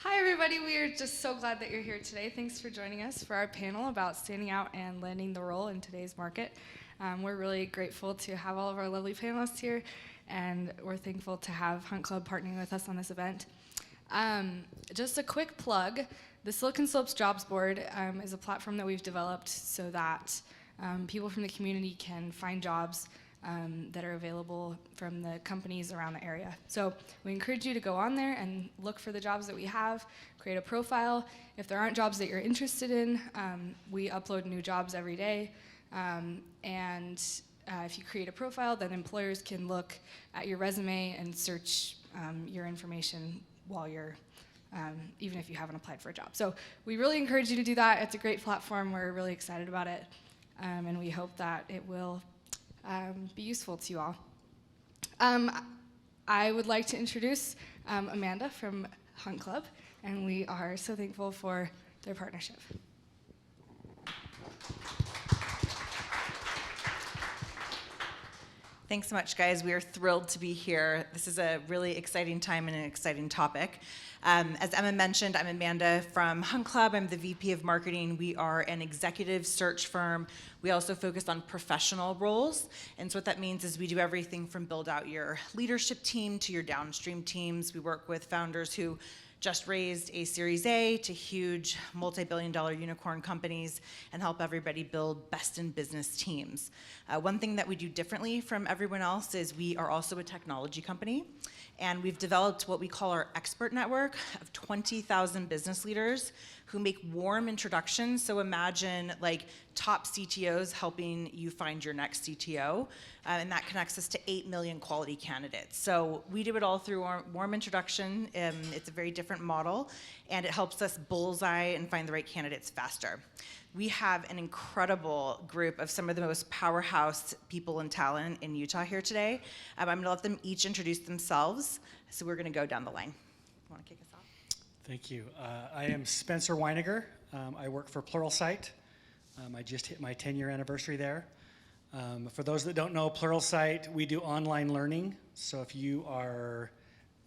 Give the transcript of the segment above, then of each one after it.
Hi, everybody. We are just so glad that you're here today. Thanks for joining us for our panel about standing out and landing the role in today's market. We're really grateful to have all of our lovely panelists here, and we're thankful to have Hunt Club partnering with us on this event. Just a quick plug, the Silicon Slopes Jobs Board is a platform that we've developed so that people from the community can find jobs that are available from the companies around the area. So we encourage you to go on there and look for the jobs that we have, create a profile. If there aren't jobs that you're interested in, we upload new jobs every day. If you create a profile, then employers can look at your resume and search your information while you're, even if you haven't applied for a job. So we really encourage you to do that. It's a great platform. We're really excited about it. And we hope that it will be useful to you all. I would like to introduce Amanda from Hunt Club, and we are so thankful for their partnership. Thanks so much, guys. We are thrilled to be here. This is a really exciting time and an exciting topic. As Emma mentioned, I'm Amanda from Hunt Club. I'm the VP of Marketing. We are an executive search firm. We also focus on professional roles. And so what that means is we do everything from build out your leadership team to your downstream teams. We work with founders who just raised a Series A to huge multi-billion-dollar unicorn companies and help everybody build best-in-business teams. One thing that we do differently from everyone else is we are also a technology company, and we've developed what we call our expert network of 20,000 business leaders who make warm introductions. So imagine like top CTOs helping you find your next CTO, and that connects us to 8 million quality candidates. So we do it all through our warm introduction. It's a very different model, and it helps us bullseye and find the right candidates faster. We have an incredible group of some of the most powerhouse people and talent in Utah here today. I'm gonna let them each introduce themselves. So we're gonna go down the line. Want to kick us off? Thank you. I am Spencer Weiniger. I work for Pluralsight. I just hit my 10-year anniversary there. For those that don't know Pluralsight, we do online learning. So if you are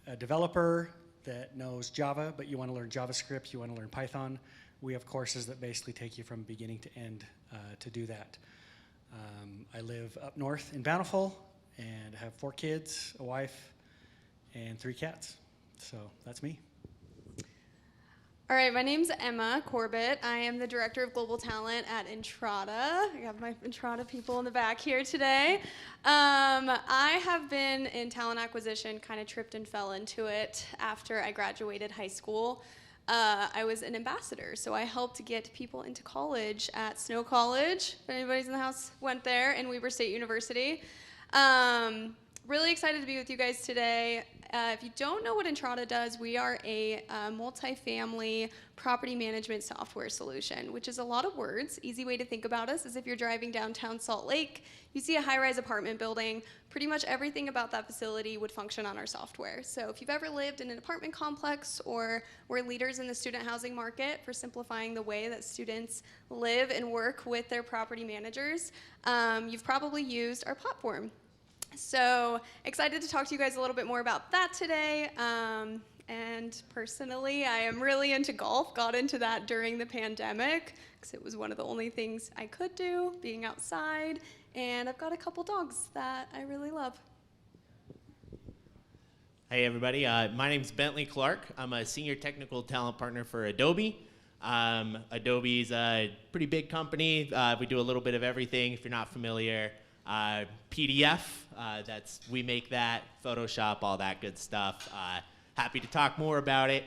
a developer that knows Java, but you want to learn JavaScript, you want to learn Python, we have courses that basically take you from beginning to end to do that. I live up north in Bountiful and have 4 kids, a wife, and 3 cats. So that's me. All right, my name's Emma Corbett. I am the Director of Global Talent at Entrata. I have my Entrata people in the back here today. I have been in talent acquisition, kind of tripped and fell into it after I graduated high school. I was an ambassador, so I helped get people into college at Snow College, if anybody's in the house went there, and Weber State University. Really excited to be with you guys today. If you don't know what Entrata does, we are a multifamily property management software solution, which is a lot of words. Easy way to think about us is if you're driving downtown Salt Lake, you see a high-rise apartment building, pretty much everything about that facility would function on our software. So if you've ever lived in an apartment complex, or we're leaders in the student housing market for simplifying the way that students live and work with their property managers, you've probably used our platform. So excited to talk to you guys a little bit more about that today. And personally, I am really into golf. Got into that during the pandemic because it was one of the only things I could do, being outside. And I've got a couple dogs that I really love. Hey everybody, my name's Bentley Clark. I'm a senior technical talent partner for Adobe. Adobe's a pretty big company. We do a little bit of everything. If you're not familiar, PDF, we make that, Photoshop, all that good stuff. Happy to talk more about it.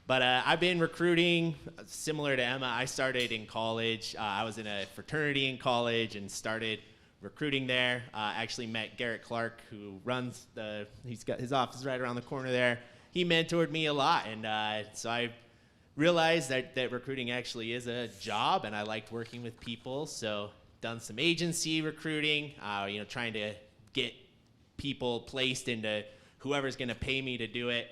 But I've been recruiting similar to Emma. I started in college. I was in a fraternity in college and started recruiting there. Actually met Garrett Clark, who runs he's got his office right around the corner there. He mentored me a lot, and so I realized that recruiting actually is a job, and I liked working with people. So done some agency recruiting, trying to get people placed into whoever's going to pay me to do it.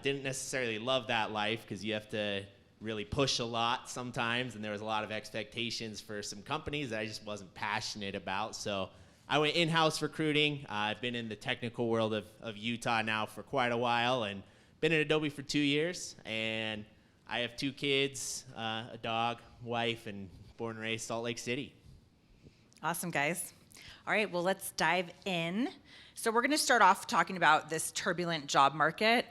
Didn't necessarily love that life because you have to really push a lot sometimes, and there was a lot of expectations for some companies that I just wasn't passionate about. So I went in-house recruiting. I've been in the technical world of Utah now for quite a while, and been at Adobe for 2 years, and I have 2 kids, a dog, wife, and born and raised Salt Lake City. Awesome, guys. All right, well, let's dive in. So we're going to start off talking about this turbulent job market.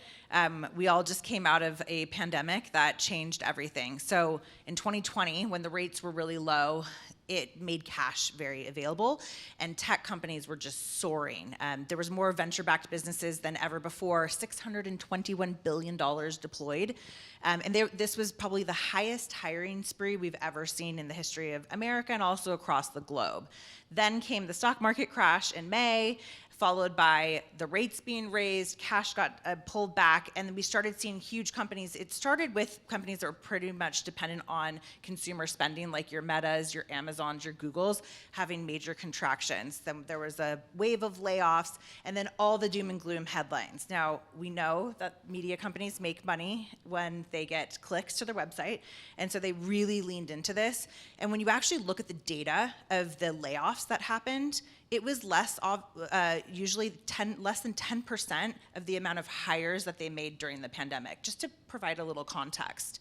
We all just came out of a pandemic that changed everything. So in 2020, when the rates were really low, it made cash very available, and tech companies were just soaring. There was more venture-backed businesses than ever before, $621 billion deployed. This was probably the highest hiring spree we've ever seen in the history of America and also across the globe. Then came the stock market crash in May, followed by the rates being raised, cash got pulled back, and then we started seeing huge companies. It started with companies that were pretty much dependent on consumer spending, like your Metas, your Amazons, your Googles, having major contractions. Then there was a wave of layoffs, and then all the doom and gloom headlines. Now, we know that media companies make money when they get clicks to their website, and so they really leaned into this. And when you actually look at the data of the layoffs that happened, it was less than 10% of the amount of hires that they made during the pandemic, just to provide a little context.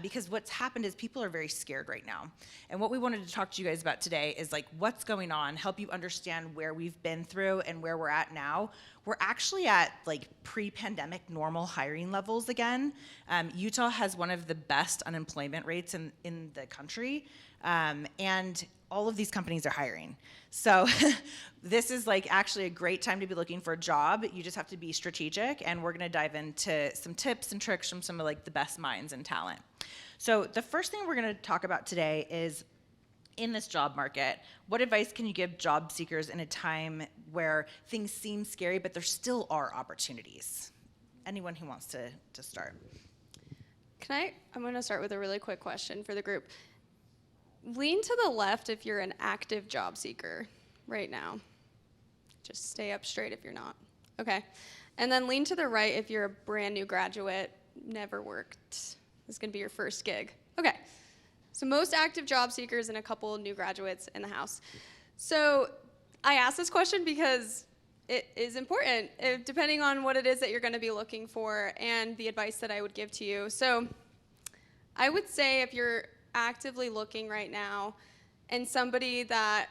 Because what's happened is people are very scared right now. And what we wanted to talk to you guys about today is like what's going on, help you understand where we've been through and where we're at now. We're actually at like pre-pandemic normal hiring levels again. Utah has one of the best unemployment rates in the country. And all of these companies are hiring. So this is like actually a great time to be looking for a job. You just have to be strategic, and we're gonna dive into some tips and tricks from some of like the best minds in talent. So the first thing we're gonna talk about today is, in this job market, what advice can you give job seekers in a time where things seem scary, but there still are opportunities? Anyone who wants to start? I'm gonna start with a really quick question for the group. Lean to the left if you're an active job seeker right now. Just stay up straight if you're not. Okay. And then lean to the right if you're a brand new graduate, never worked. This is going to be your first gig. Okay. So most active job seekers and a couple new graduates in the house. So I asked this question because it is important, depending on what it is that you're going to be looking for and the advice that I would give to you. So I would say if you're actively looking right now and somebody that,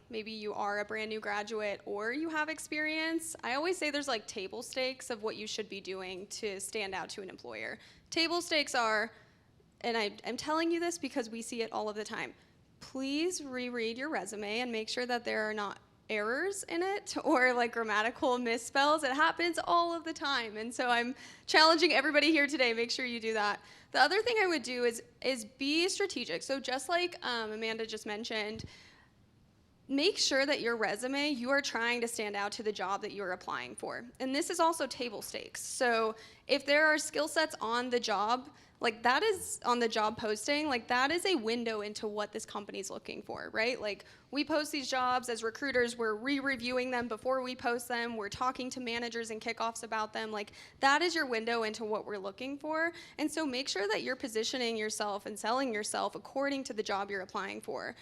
maybe you are a brand new graduate or you have experience, I always say there's like table stakes of what you should be doing to stand out to an employer. Table stakes are, and I'm telling you this because we see it all of the time, please reread your resume and make sure that there are not errors in it or like grammatical misspells. It happens all of the time. And so I'm challenging everybody here today, make sure you do that. The other thing I would do is be strategic. So just like Amanda just mentioned, make sure that your resume, you are trying to stand out to the job that you're applying for. And this is also table stakes. So if there are skill sets on the job, like that is on the job posting, like that is a window into what this company's looking for, right? Like we post these jobs as recruiters, we're re-reviewing them before we post them, we're talking to managers and kickoffs about them, like that is your window into what we're looking for. And so make sure that you're positioning yourself and selling yourself according to the job you're applying for.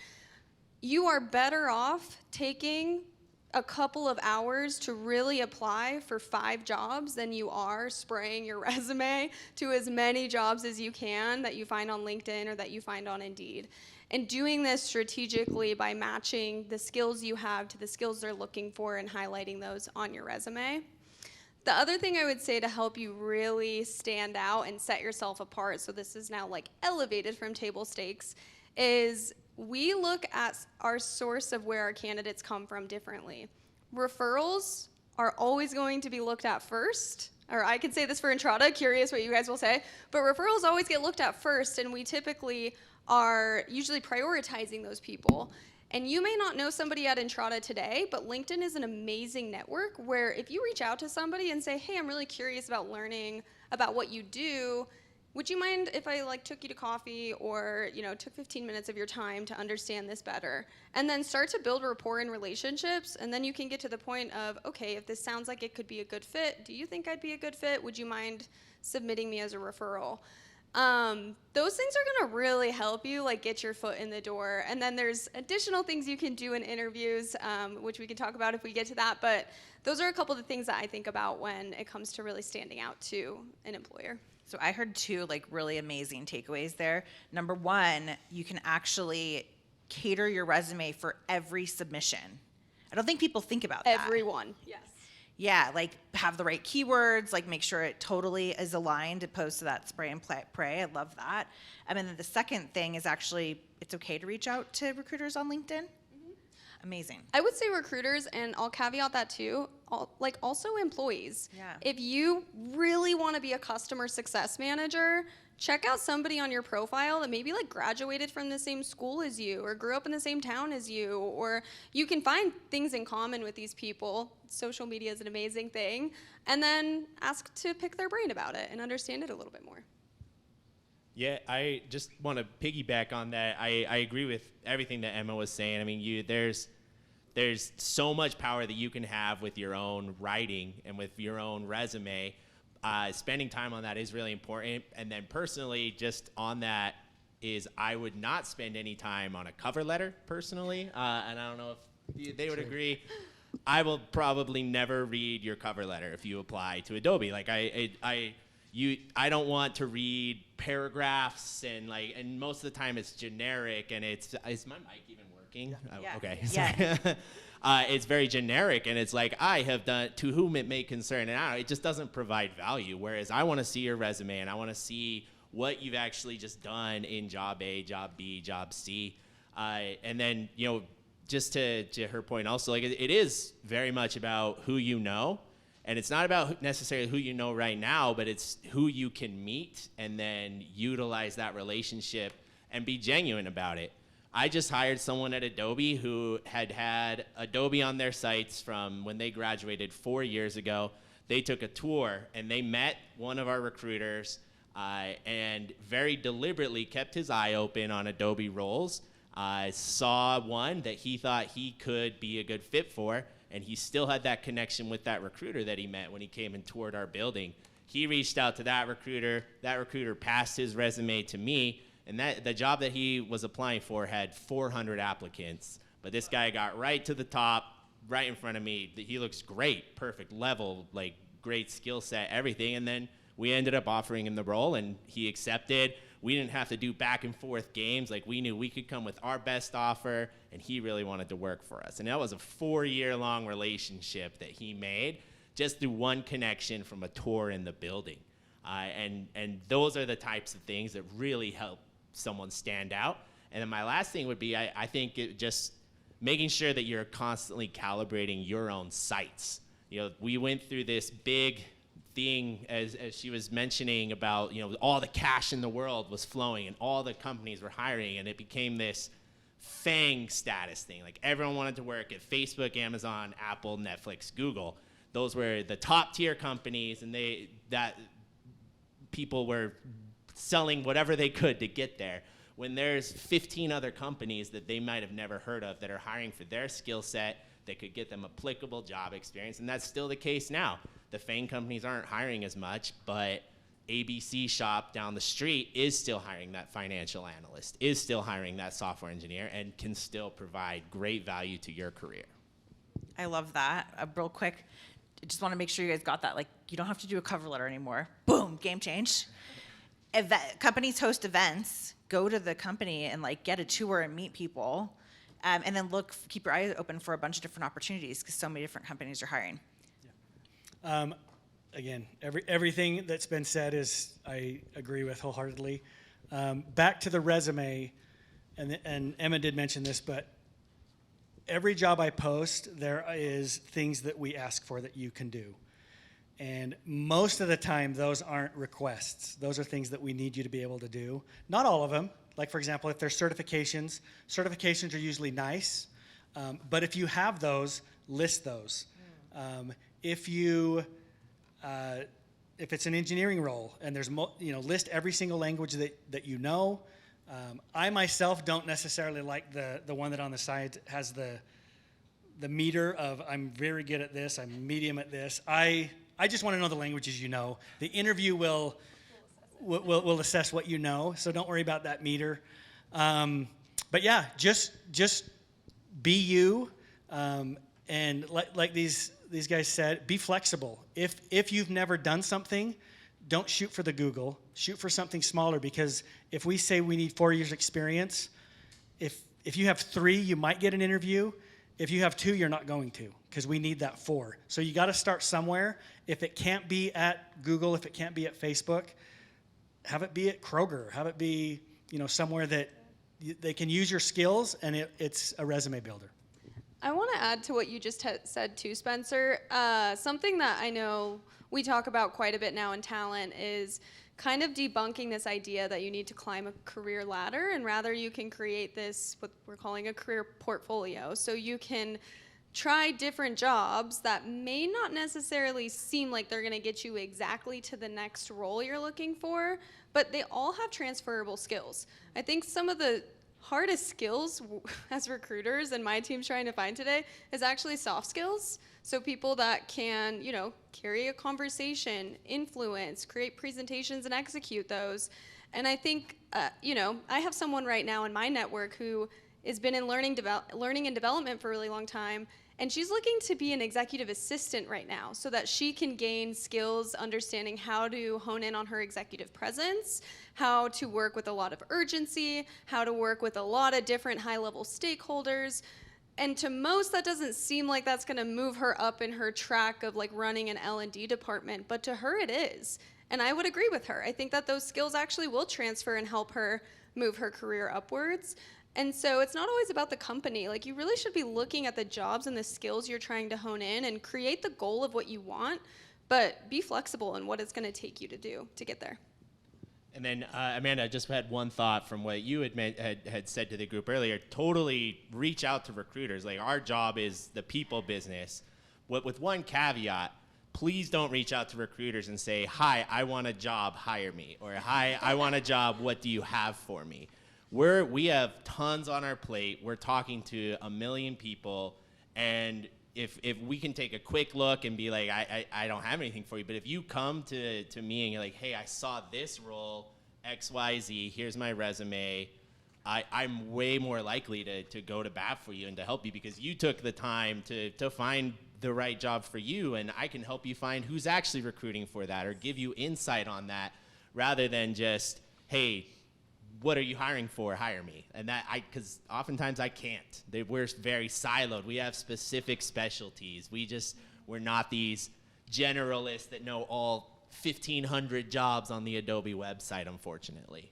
You are better off taking a couple of hours to really apply for 5 jobs than you are spraying your resume to as many jobs as you can that you find on LinkedIn or that you find on Indeed. And doing this strategically by matching the skills you have to the skills they're looking for and highlighting those on your resume. The other thing I would say to help you really stand out and set yourself apart, so this is now like elevated from table stakes, is we look at our source of where our candidates come from differently. Referrals are always going to be looked at first, or I could say this for Entrada, curious what you guys will say, but referrals always get looked at first, and we typically are usually prioritizing those people. And you may not know somebody at Entrada today, but LinkedIn is an amazing network where if you reach out to somebody and say, hey, I'm really curious about learning about what you do, would you mind if I took you to coffee or took 15 minutes of your time to understand this better? And then start to build rapport and relationships, and then you can get to the point of, okay, if this sounds like it could be a good fit, do you think I'd be a good fit? Would you mind submitting me as a referral? Those things are gonna really help you get your foot in the door. And then there's additional things you can do in interviews, which we can talk about if we get to that, but those are a couple of the things that I think about when it comes to really standing out to an employer. So I heard two like really amazing takeaways there. Number one, you can actually cater your resume for every submission. I don't think people think about that. Everyone. Yes. Yeah, like have the right keywords, like make sure it totally is aligned opposed to that spray and pray. I love that. And then the second thing is actually it's okay to reach out to recruiters on LinkedIn. Amazing. I would say recruiters, and I'll caveat that too, also employees. Yeah. If you really want to be a customer success manager, check out somebody on your profile that maybe like graduated from the same school as you or grew up in the same town as you, or you can find things in common with these people. Social media is an amazing thing. And then ask to pick their brain about it and understand it a little bit more. Yeah, I just want to piggyback on that. I agree with everything that Emma was saying. I mean, there's so much power that you can have with your own writing and with your own resume. Spending time on that is really important. And then personally, just on that is I would not spend any time on a cover letter personally. And I don't know if they would agree. I will probably never read your cover letter if you apply to Adobe. Like I don't want to read paragraphs and most of the time it's generic and is my mic even working? Yeah. Oh, okay. Yeah. It's very generic and it's like I have done to whom it may concern and it just doesn't provide value. Whereas I want to see your resume and I want to see what you've actually just done in job A, job B, job C, and then just to her point also, like it is very much about who you know. And it's not about necessarily who you know right now, but it's who you can meet and then utilize that relationship and be genuine about it. I just hired someone at Adobe who had Adobe on their sites from when they graduated 4 years ago. They took a tour and they met one of our recruiters and very deliberately kept his eye open on Adobe roles. Saw one that he thought he could be a good fit for. And he still had that connection with that recruiter that he met when he came and toured our building. He reached out to that recruiter. That recruiter passed his resume to me. And the job that he was applying for had 400 applicants. But this guy got right to the top, right in front of me. He looks great, perfect level, like great skill set, everything. And then we ended up offering him the role, and he accepted. We didn't have to do back and forth games. Like we knew we could come with our best offer, and he really wanted to work for us. And that was a 4-year-long relationship that he made just through one connection from a tour in the building. And those are the types of things that really help someone stand out. And then my last thing would be, I think just making sure that you're constantly calibrating your own sites. We went through this big thing as she was mentioning about all the cash in the world was flowing and all the companies were hiring, and it became this FANG status thing. Like everyone wanted to work at Facebook, Amazon, Apple, Netflix, Google. Those were the top tier companies, and that people were selling whatever they could to get there. When there's 15 other companies that they might have never heard of that are hiring for their skill set that could get them applicable job experience, and that's still the case now. The FANG companies aren't hiring as much, but ABC shop down the street is still hiring that financial analyst, is still hiring that software engineer, and can still provide great value to your career. I love that. Real quick, I just want to make sure you guys got that. Like, you don't have to do a cover letter anymore. Boom, game change. Companies host events. Go to the company and get a tour and meet people, and then keep your eyes open for a bunch of different opportunities because so many different companies are hiring. Again, everything that's been said I agree with wholeheartedly. Back to the resume, and Emma did mention this, but every job I post, there is things that we ask for that you can do. And most of the time, those aren't requests. Those are things that we need you to be able to do. Not all of them. Like, for example, if there's certifications are usually nice. But if you have those, list those. If it's an engineering role and there's list every single language that you know. I myself don't necessarily like the one that on the side has the meter of I'm very good at this, I'm medium at this. I just want to know the languages you know. The interview will assess what you know, so don't worry about that meter. But yeah, just be you, and like these guys said, be flexible. If you've never done something, don't shoot for the Google. Shoot for something smaller, because if we say we need 4 years experience, if you have 3, you might get an interview. If you have 2, you're not going to, because we need that 4. So you got to start somewhere. If it can't be at Google, if it can't be at Facebook, have it be at Kroger. Have it be, somewhere that they can use your skills, and it's a resume builder. I want to add to what you just said too, Spencer. Something that I know we talk about quite a bit now in talent is kind of debunking this idea that you need to climb a career ladder, and rather you can create this, what we're calling a career portfolio. So you can try different jobs that may not necessarily seem like they're going to get you exactly to the next role you're looking for, but they all have transferable skills. I think some of the hardest skills as recruiters and my team's trying to find today is actually soft skills. So people that can, carry a conversation, influence, create presentations, and execute those. And I think, I have someone right now in my network who has been in learning and development for a really long time, and she's looking to be an executive assistant right now so that she can gain skills understanding how to hone in on her executive presence, how to work with a lot of urgency, how to work with a lot of different high-level stakeholders. And to most, that doesn't seem like that's going to move her up in her track of like running an L&D department, but to her it is. And I would agree with her. I think that those skills actually will transfer and help her move her career upwards. And so it's not always about the company. Like, you really should be looking at the jobs and the skills you're trying to hone in and create the goal of what you want, but be flexible in what it's going to take you to do to get there. And then, Amanda, I just had one thought from what you had said to the group earlier. Totally reach out to recruiters. Like, our job is the people business. With one caveat, please don't reach out to recruiters and say, hi, I want a job, hire me. Or, hi, I want a job, what do you have for me? We have tons on our plate. We're talking to 1 million people. And if we can take a quick look and be like, I don't have anything for you, but if you come to me and you're like, hey, I saw this role, XYZ, here's my resume, I'm way more likely to go to bat for you and to help you because you took the time to find the right job for you, and I can help you find who's actually recruiting for that or give you insight on that rather than just, hey, what are you hiring for? Hire me. And because oftentimes I can't. We're very siloed. We have specific specialties. We're not these generalists that know all 1,500 jobs on the Adobe website, unfortunately.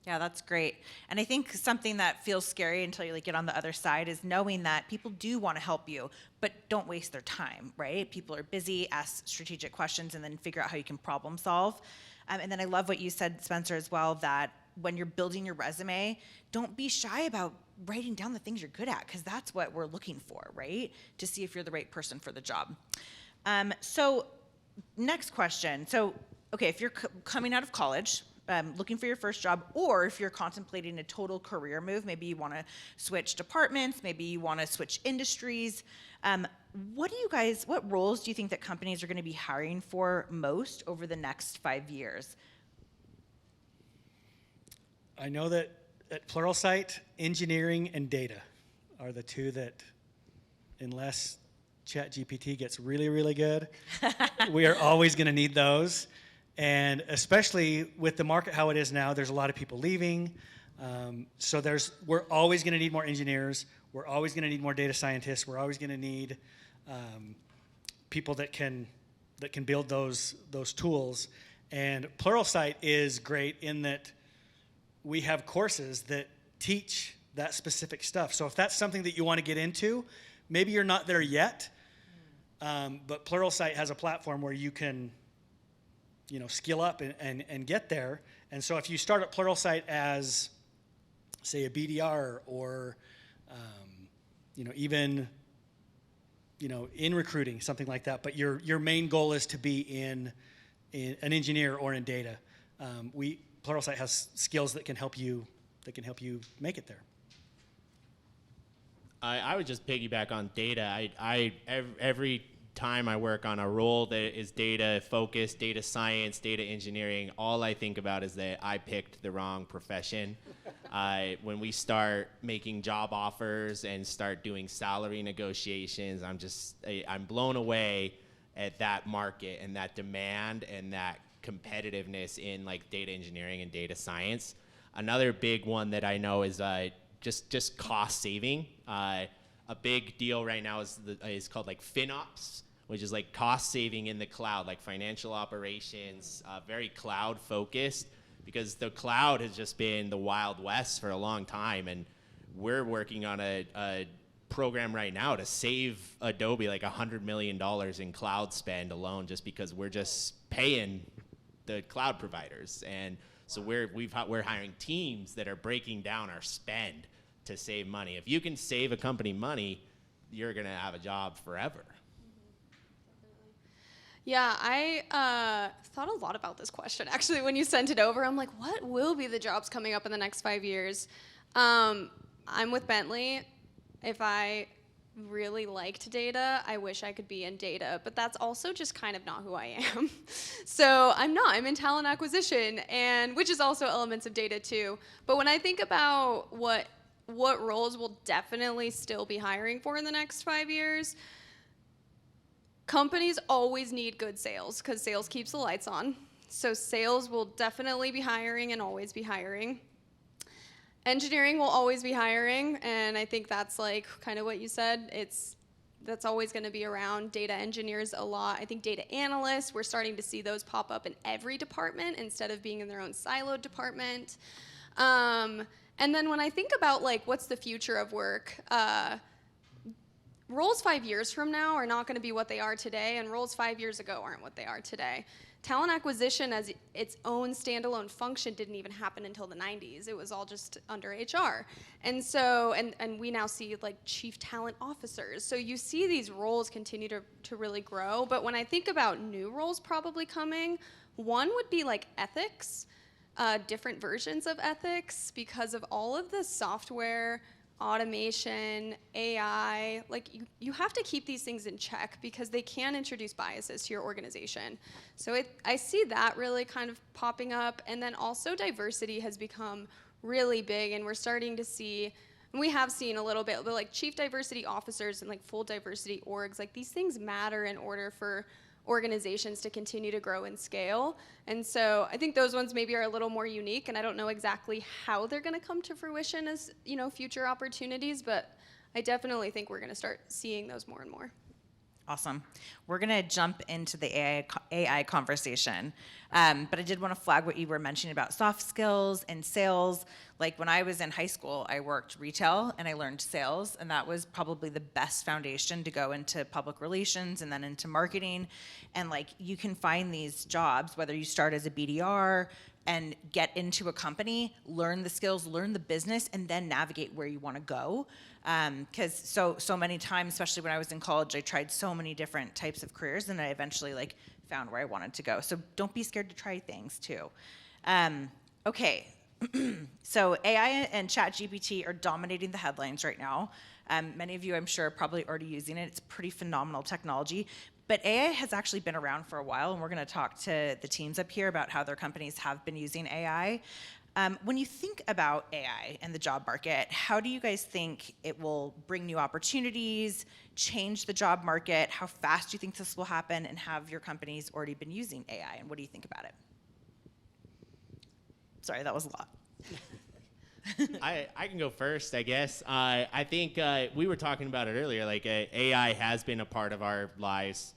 Yeah, that's great. And I think something that feels scary until you get on the other side is knowing that people do want to help you, but don't waste their time, right? People are busy, ask strategic questions, and then figure out how you can problem solve. And then I love what you said, Spencer, as well, that when you're building your resume, don't be shy about writing down the things you're good at, because that's what we're looking for, right? To see if you're the right person for the job. So next question. So, okay, if you're coming out of college, looking for your first job, or if you're contemplating a total career move, maybe you want to switch departments, maybe you want to switch industries. What roles do you think that companies are going to be hiring for most over the next 5 years? I know that at Pluralsight, engineering and data are the two that, unless ChatGPT gets really, really good, we are always going to need those. And especially with the market how it is now, there's a lot of people leaving. So we're always going to need more engineers. We're always going to need more data scientists. We're always going to need people that can build those tools. And Pluralsight is great in that we have courses that teach that specific stuff. So if that's something that you want to get into, maybe you're not there yet, but Pluralsight has a platform where you can skill up and get there. And so if you start at Pluralsight as, say, a BDR or, even, in recruiting, something like that, but your main goal is to be in an engineer or in data, Pluralsight has skills that can help you make it there. I would just piggyback on data. Every time I work on a role that is data focused, data science, data engineering, all I think about is that I picked the wrong profession. When we start making job offers and start doing salary negotiations, I'm blown away at that market and that demand and that competitiveness in like data engineering and data science. Another big one that I know is just cost saving. A big deal right now is called like FinOps, which is like cost saving in the cloud, like financial operations, very cloud focused, because the cloud has just been the Wild West for a long time. And we're working on a program right now to save Adobe like $100 million in cloud spend alone, just because we're just paying the cloud providers. And so we're hiring teams that are breaking down our spend to save money. If you can save a company money, you're gonna have a job forever. Yeah, I thought a lot about this question. Actually, when you sent it over, I'm like, what will be the jobs coming up in the next 5 years? I'm with Bentley. If I really liked data, I wish I could be in data, but that's also just kind of not who I am. So I'm not. I'm in talent acquisition, and which is also elements of data too. But when I think about what roles we'll definitely still be hiring for in the next 5 years, companies always need good sales because sales keeps the lights on. So sales will definitely be hiring and always be hiring. Engineering will always be hiring, and I think that's like kind of what you said. That's always going to be around. Data engineers a lot. I think data analysts, we're starting to see those pop up in every department instead of being in their own siloed department. And then when I think about like what's the future of work, roles 5 years from now are not going to be what they are today, and roles 5 years ago aren't what they are today. Talent acquisition as its own standalone function didn't even happen until the 90s. It was all just under HR. And so, and we now see like chief talent officers. So you see these roles continue to really grow. But when I think about new roles probably coming, one would be like ethics, different versions of ethics, because of all of the software, automation, AI, like you have to keep these things in check because they can introduce biases to your organization. So I see that really kind of popping up. And then also diversity has become really big, and we're starting to see, and we have seen a little bit, but like chief diversity officers and like full diversity orgs, like these things matter in order for organizations to continue to grow and scale. And so I think those ones maybe are a little more unique, and I don't know exactly how they're going to come to fruition as, you know, future opportunities, but I definitely think we're going to start seeing those more and more. Awesome. We're going to jump into the AI conversation. But I did want to flag what you were mentioning about soft skills and sales. Like when I was in high school, I worked retail and I learned sales, and that was probably the best foundation to go into public relations and then into marketing. And like you can find these jobs, whether you start as a BDR and get into a company, learn the skills, learn the business, and then navigate where you want to go. Because so many times, especially when I was in college, I tried so many different types of careers, and I eventually like found where I wanted to go. So don't be scared to try things too. Okay, so AI and ChatGPT are dominating the headlines right now. Many of you, I'm sure, are probably already using it. It's pretty phenomenal technology. But AI has actually been around for a while, and we're going to talk to the teams up here about how their companies have been using AI. When you think about AI and the job market, how do you guys think it will bring new opportunities, change the job market? How fast do you think this will happen? And have your companies already been using AI? And what do you think about it? Sorry, that was a lot. I can go first, I guess. I think we were talking about it earlier. Like AI has been a part of our lives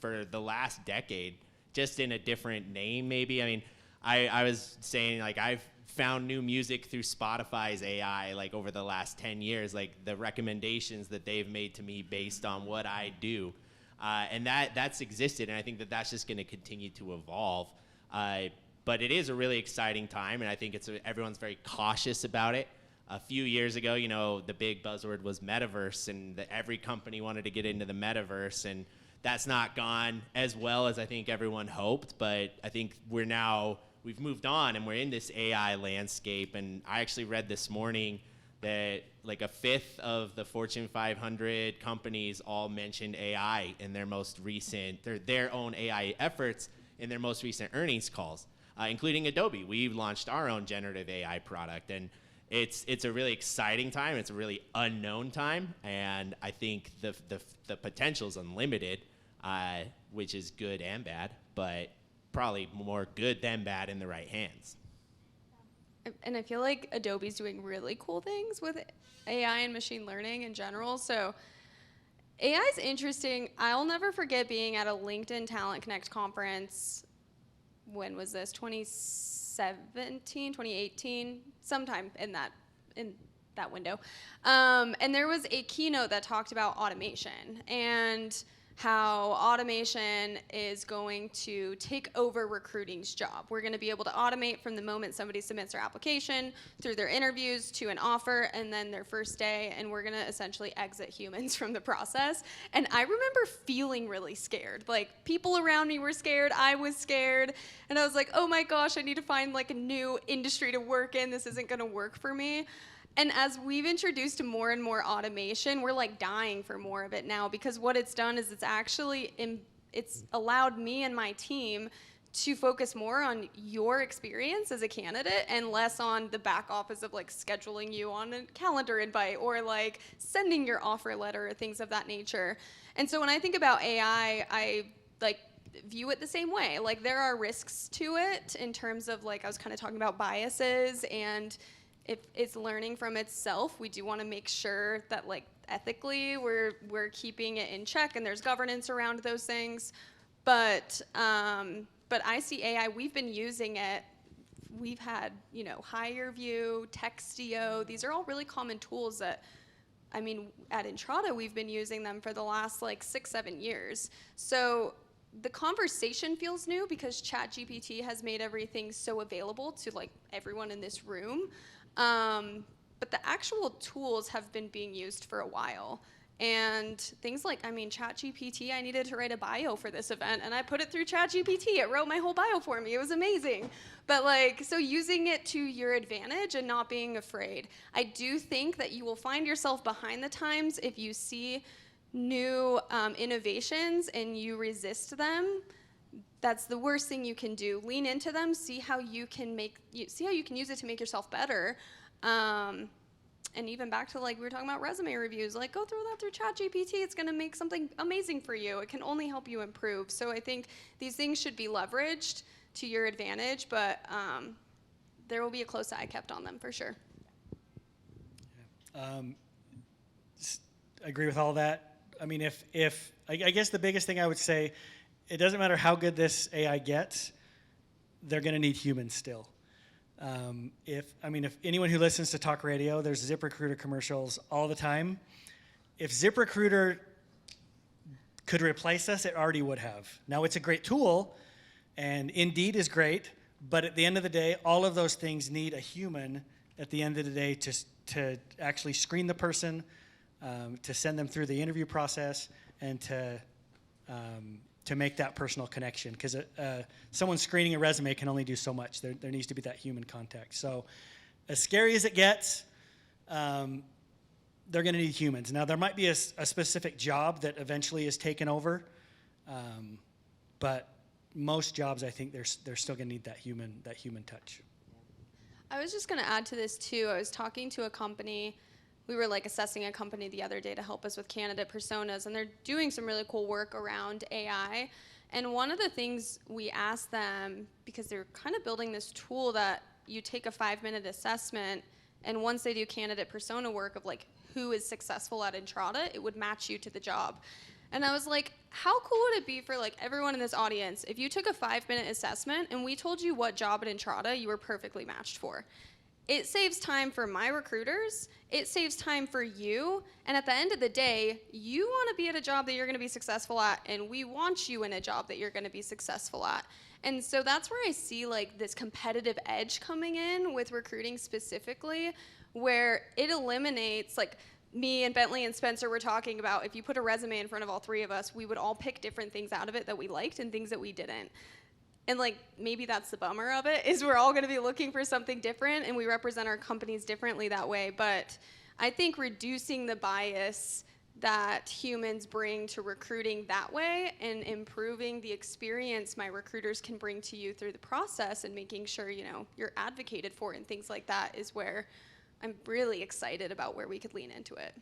for the last decade, just in a different name, maybe. I mean, I was saying like I've found new music through Spotify's AI like over the last 10 years, like the recommendations that they've made to me based on what I do. And that's existed, and I think that that's just going to continue to evolve. But it is a really exciting time, and I think everyone's very cautious about it. A few years ago, you know, the big buzzword was metaverse, and every company wanted to get into the metaverse, and that's not gone as well as I think everyone hoped. But I think we've moved on, and we're in this AI landscape. And I actually read this morning that like a fifth of the Fortune 500 companies all mentioned AI in their most recent, their own AI efforts in their most recent earnings calls, including Adobe. We've launched our own generative AI product, and it's a really exciting time. It's a really unknown time, and I think the potential is unlimited. which is good and bad, but probably more good than bad in the right hands. And I feel like Adobe's doing really cool things with AI and machine learning in general. So AI is interesting. I'll never forget being at a LinkedIn Talent Connect conference. When was this? 2017, 2018, sometime in that window. And there was a keynote that talked about automation and how automation is going to take over recruiting's job. We're going to be able to automate from the moment somebody submits their application through their interviews to an offer and then their first day, and we're going to essentially exit humans from the process. And I remember feeling really scared. Like, people around me were scared, I was scared, and I was like, oh my gosh, I need to find like a new industry to work in. This isn't going to work for me. And as we've introduced more and more automation, we're like dying for more of it now, because what it's done is it's allowed me and my team to focus more on your experience as a candidate and less on the back office of like scheduling you on a calendar invite or like sending your offer letter or things of that nature. And so when I think about AI, I like view it the same way. Like, there are risks to it in terms of, like, I was kind of talking about biases, and if it's learning from itself, we do want to make sure that, like, ethically we're keeping it in check and there's governance around those things. But I see AI, we've been using it. We've had, HireVue, Textio. These are all really common tools that, I mean, at Entrada, we've been using them for the last, like, 6-7 years. So the conversation feels new because ChatGPT has made everything so available to, like, everyone in this room. But the actual tools have been being used for a while. And things like, ChatGPT, I needed to write a bio for this event, and I put it through ChatGPT. It wrote my whole bio for me. It was amazing. But, like, so using it to your advantage and not being afraid. I do think that you will find yourself behind the times if you see new innovations and you resist them. That's the worst thing you can do. Lean into them, see how you can use it to make yourself better. And even back to, like, we were talking about resume reviews, like, go throw that through ChatGPT. It's going to make something amazing for you. It can only help you improve. So I think these things should be leveraged to your advantage, but there will be a close eye kept on them for sure. Agree with all that. I mean, I guess the biggest thing I would say, it doesn't matter how good this AI gets, they're going to need humans still. If anyone who listens to talk radio, there's ZipRecruiter commercials all the time. If ZipRecruiter could replace us, it already would have. Now, it's a great tool, and Indeed is great, but at the end of the day, all of those things need a human at the end of the day to actually screen the person, to send them through the interview process, and to make that personal connection, because someone screening a resume can only do so much. There needs to be that human contact. So as scary as it gets, they're going to need humans. Now, there might be a specific job that eventually is taken over, but most jobs, I think, they're still going to need that human touch. I was just going to add to this, too. I was talking to a company. We were, like, assessing a company the other day to help us with candidate personas, and they're doing some really cool work around AI. And one of the things we asked them, because they're kind of building this tool that you take a 5-minute assessment, and once they do candidate persona work of, like, who is successful at Entrada, it would match you to the job. And I was like, how cool would it be for, like, everyone in this audience if you took a 5-minute assessment and we told you what job at Entrada you were perfectly matched for? It saves time for my recruiters, it saves time for you, and at the end of the day, you want to be at a job that you're going to be successful at, and we want you in a job that you're going to be successful at. And so that's where I see, like, this competitive edge coming in with recruiting specifically, where it eliminates, like, me and Bentley and Spencer were talking about, if you put a resume in front of all three of us, we would all pick different things out of it that we liked and things that we didn't. And, like, maybe that's the bummer of it, is we're all going to be looking for something different, and we represent our companies differently that way. But I think reducing the bias that humans bring to recruiting that way and improving the experience my recruiters can bring to you through the process and making sure, you're advocated for and things like that is where I'm really excited about where we could lean into it.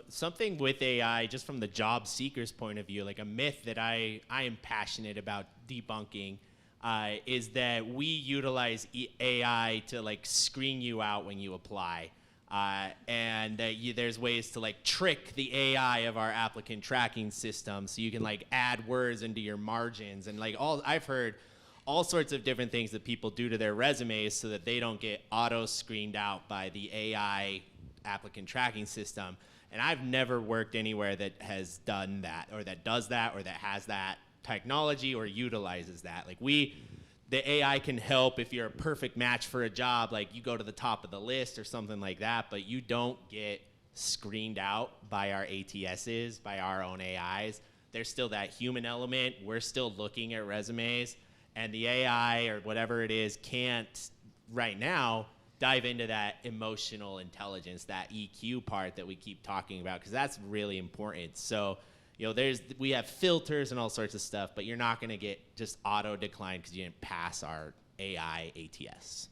Something with AI, just from the job seeker's point of view, like a myth that I am passionate about debunking, is that we utilize AI to like screen you out when you apply. And that there's ways to like trick the AI of our applicant tracking system, so you can like add words into your margins and like I've heard all sorts of different things that people do to their resumes so that they don't get auto screened out by the AI applicant tracking system. And I've never worked anywhere that has done that or that does that or that has that technology or utilizes that. Like the AI can help if you're a perfect match for a job, like you go to the top of the list or something like that, but you don't get screened out by our ATSs, by our own AIs. There's still that human element. We're still looking at resumes, and the AI or whatever it is can't right now dive into that emotional intelligence, that EQ part that we keep talking about, because that's really important. So, we have filters and all sorts of stuff, but you're not going to get just auto decline because you didn't pass our AI ATS.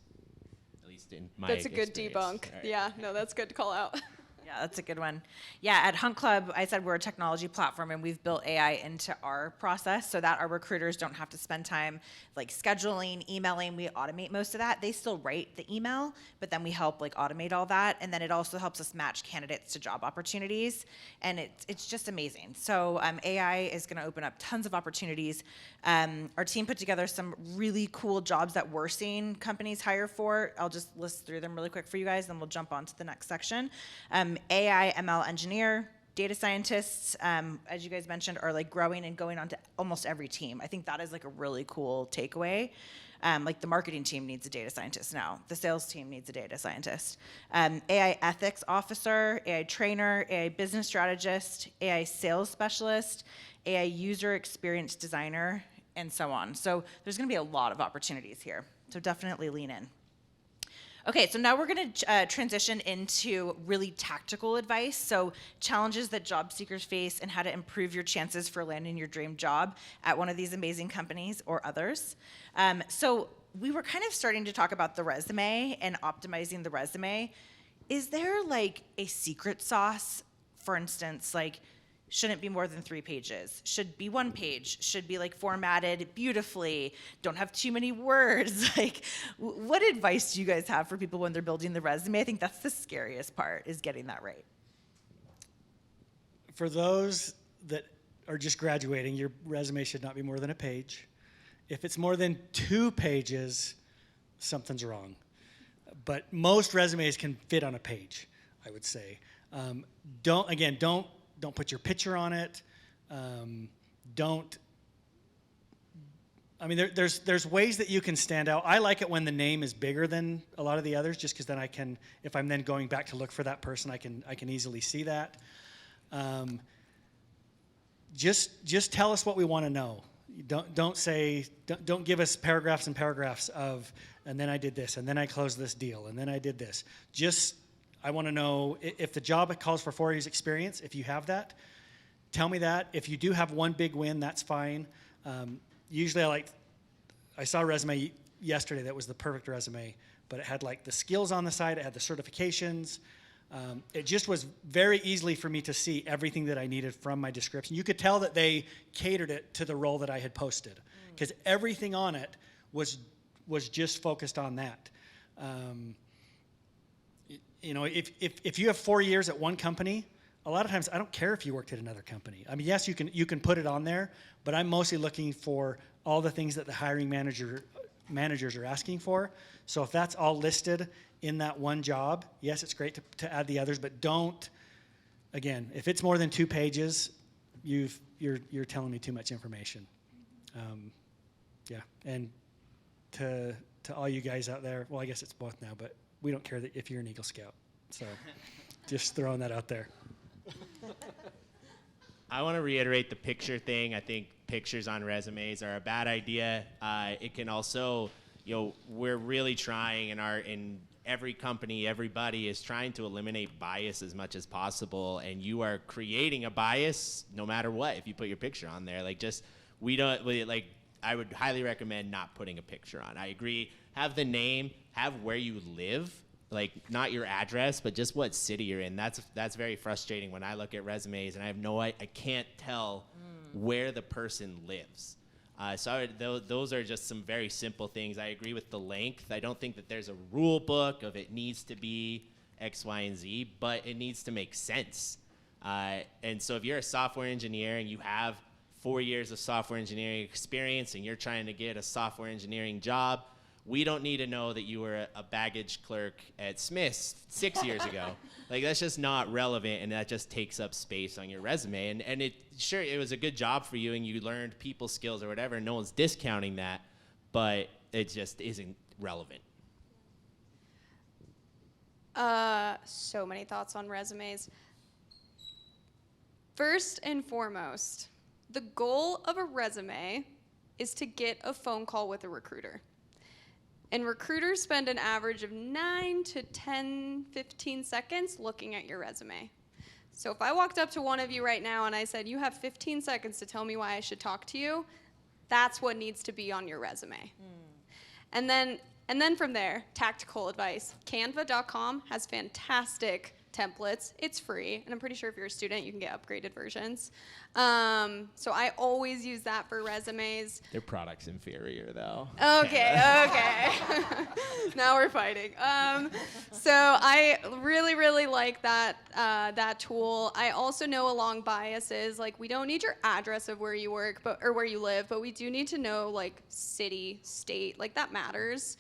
At least in my That's a good experience. debunk. All right. Yeah, no, that's good to call out. Yeah, that's a good one. Yeah, at Hunt Club, I said we're a technology platform and we've built AI into our process so that our recruiters don't have to spend time like scheduling, emailing. We automate most of that. They still write the email, but then we help like automate all that. And then it also helps us match candidates to job opportunities. And it's just amazing. So AI is going to open up tons of opportunities. Our team put together some really cool jobs that we're seeing companies hire for. I'll just list through them really quick for you guys, then we'll jump on to the next section. AI, ML engineer, data scientists, as you guys mentioned, are like growing and going on to almost every team. I think that is like a really cool takeaway. Like the marketing team needs a data scientist now. The sales team needs a data scientist. AI ethics officer, AI trainer, AI business strategist, AI sales specialist, AI user experience designer, and so on. So there's gonna be a lot of opportunities here. So definitely lean in. Okay, so now we're going to transition into really tactical advice. So challenges that job seekers face and how to improve your chances for landing your dream job at one of these amazing companies or others. So we were kind of starting to talk about the resume and optimizing the resume. Is there like a secret sauce? For instance, like shouldn't be more than 3 pages, should be 1 page, should be like formatted beautifully, don't have too many words. Like, what advice do you guys have for people when they're building the resume? I think that's the scariest part, is getting that right. For those that are just graduating, your resume should not be more than a page. If it's more than 2 pages, something's wrong. But most resumes can fit on a page, I would say. Don't put your picture on it. There's ways that you can stand out. I like it when the name is bigger than a lot of the others, just because then I can, if I'm then going back to look for that person, I can easily see that. Just tell us what we want to know. Don't give us paragraphs and paragraphs of, and then I did this, and then I closed this deal, and then I did this. I want to know if the job calls for 4 years experience. If you have that, tell me that. If you do have one big win, that's fine. Usually I saw a resume yesterday that was the perfect resume, but it had like the skills on the side, it had the certifications. It just was very easily for me to see everything that I needed from my description. You could tell that they catered it to the role that I had posted, because everything on it was just focused on that. If you have 4 years at one company, a lot of times I don't care if you worked at another company. I mean, yes, you can put it on there, but I'm mostly looking for all the things that the hiring managers are asking for. So if that's all listed in that one job, yes, it's great to add the others, but again, if it's more than 2 pages, you're telling me too much information. And to all you guys out there, well, I guess it's both now, but we don't care if you're an Eagle Scout. So just throwing that out there. I want to reiterate the picture thing. I think pictures on resumes are a bad idea. It can also, we're really trying in every company, everybody is trying to eliminate bias as much as possible, and you are creating a bias no matter what if you put your picture on there. I would highly recommend not putting a picture on. I agree. Have the name, have where you live, like not your address, but just what city you're in. That's very frustrating when I look at resumes and I can't tell where the person lives. Those are just some very simple things. I agree with the length. I don't think that there's a rule book of it needs to be X, Y, and Z, but it needs to make sense. And so if you're a software engineer and you have 4 years of software engineering experience and you're trying to get a software engineering job, we don't need to know that you were a baggage clerk at Smith's 6 years ago. Like, that's just not relevant, and that just takes up space on your resume. And it was a good job for you, and you learned people skills or whatever. No one's discounting that, but it just isn't relevant. So many thoughts on resumes. First and foremost, the goal of a resume is to get a phone call with a recruiter. And recruiters spend an average of 9 to 10, 15 seconds looking at your resume. So if I walked up to one of you right now and I said, you have 15 seconds to tell me why I should talk to you, that's what needs to be on your resume. And then from there, tactical advice. Canva.com has fantastic templates. It's free, and I'm pretty sure if you're a student, you can get upgraded versions. So I always use that for resumes. Their product's inferior, though. Okay. Now we're fighting. So I really like that tool. I also know along biases, like we don't need your address of where you work, or where you live, but we do need to know like city, state, like that matters.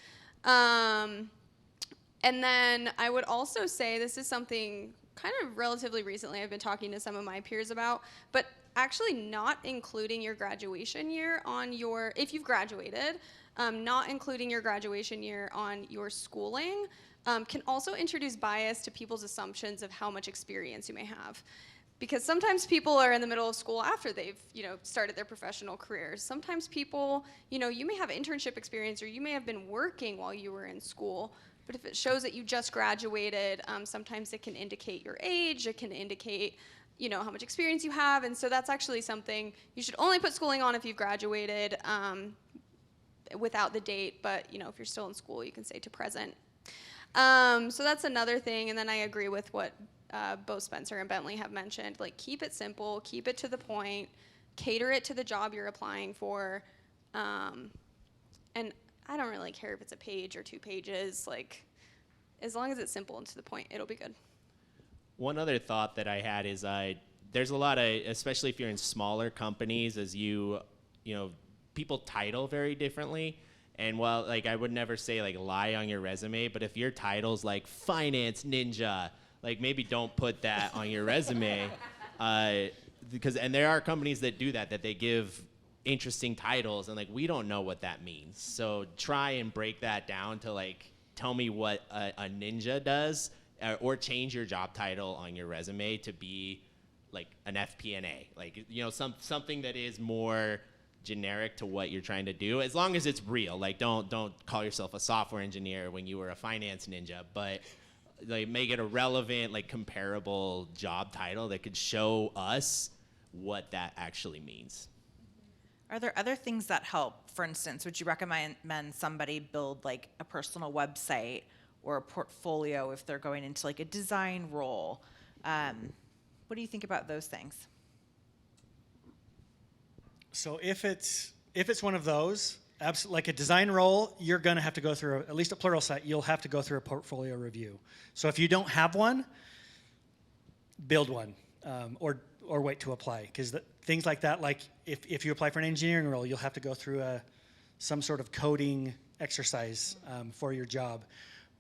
And then I would also say this is something kind of relatively recently I've been talking to some of my peers about, but actually not including your graduation year on your, if you've graduated, not including your graduation year on your schooling can also introduce bias to people's assumptions of how much experience you may have. Because sometimes people are in the middle of school after they've, started their professional careers. Sometimes people, you may have internship experience or you may have been working while you were in school. But if it shows that you just graduated, sometimes it can indicate your age, it can indicate, how much experience you have, and so that's actually something, you should only put schooling on if you've graduated without the date, but, if you're still in school, you can say to present. So that's another thing, and then I agree with what both Spencer and Bentley have mentioned, like keep it simple, keep it to the point, cater it to the job you're applying for, and I don't really care if it's a page or 2 pages, like, as long as it's simple and to the point, it'll be good. One other thought that I had is there's a lot of, especially if you're in smaller companies, as people title very differently. And while, like, I would never say, like, lie on your resume, but if your title's like finance ninja, like, maybe don't put that on your resume. And there are companies that do that they give interesting titles, and like we don't know what that means, so try and break that down to like tell me what a ninja does, or change your job title on your resume to be like an FP&A, like something that is more generic to what you're trying to do, as long as it's real. Like don't call yourself a software engineer when you were a finance ninja, but like make it a relevant, like comparable job title that could show us what that actually means. Are there other things that help? For instance, would you recommend somebody build like a personal website or a portfolio if they're going into like a design role? What do you think about those things? So if it's one of those, like a design role, you're going to have to go through, at least at Pluralsight, you'll have to go through a portfolio review. So if you don't have one, build one, or wait to apply, because things like that, like if you apply for an engineering role, you'll have to go through some sort of coding exercise for your job.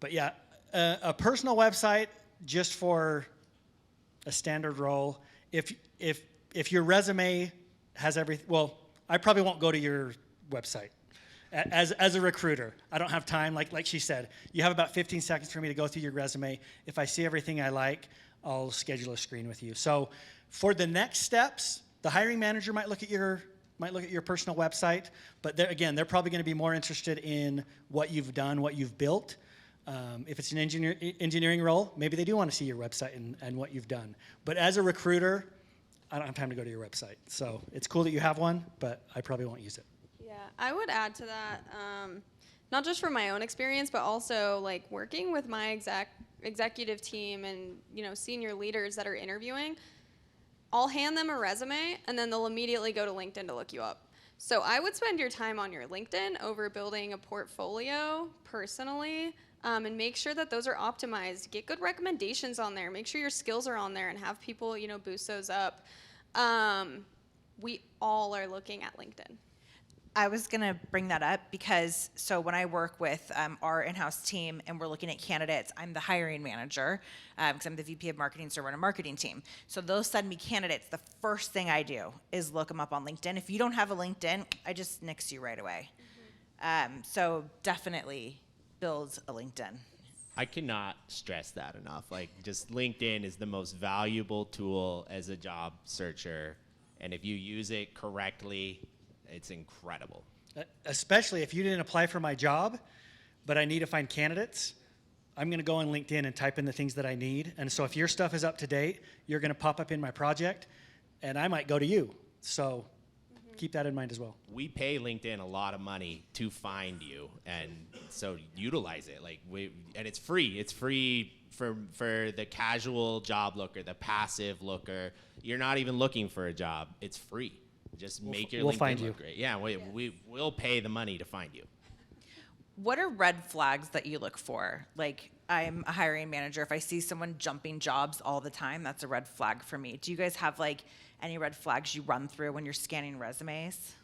But yeah, a personal website just for a standard role. If your resume has everything, well, I probably won't go to your website. As a recruiter, I don't have time. Like she said, you have about 15 seconds for me to go through your resume. If I see everything I like, I'll schedule a screen with you. So for the next steps, the hiring manager might look at your personal website, but they're probably going to be more interested in what you've done, what you've built. If it's an engineering role, maybe they do want to see your website and what you've done. But as a recruiter, I don't have time to go to your website. So it's cool that you have one, but I probably won't use it. Yeah, I would add to that. not just from my own experience, but also like working with my executive team and, you know, senior leaders that are interviewing. I'll hand them a resume and then they'll immediately go to LinkedIn to look you up. So I would spend your time on your LinkedIn over building a portfolio personally, and make sure that those are optimized. Get good recommendations on there. Make sure your skills are on there and have people, you know, boost those up. We all are looking at LinkedIn. I was going to bring that up because so when I work with our in-house team and we're looking at candidates, I'm the hiring manager because I'm the VP of marketing, so we're in a marketing team. So they'll send me candidates. The first thing I do is look them up on LinkedIn. If you don't have a LinkedIn, I just nix you right away. So definitely build a LinkedIn. I cannot stress that enough. Like, just LinkedIn is the most valuable tool as a job searcher, and if you use it correctly, it's incredible. Especially if you didn't apply for my job, but I need to find candidates, I'm going to go on LinkedIn and type in the things that I need. And so if your stuff is up to date, you're going to pop up in my project, and I might go to you. So keep that in mind as well. We pay LinkedIn a lot of money to find you, and so utilize it. Like, and it's free. It's free for the casual job looker, the passive looker. You're not even looking for a job. It's free. Just make your we'll LinkedIn find look you. great. Yeah, we will pay the money to find you. What are red flags that you look for? Like, I'm a hiring manager. If I see someone jumping jobs all the time, that's a red flag for me. Do you guys have like any red flags you run through when you're scanning resumes?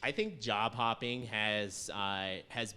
I think job hopping has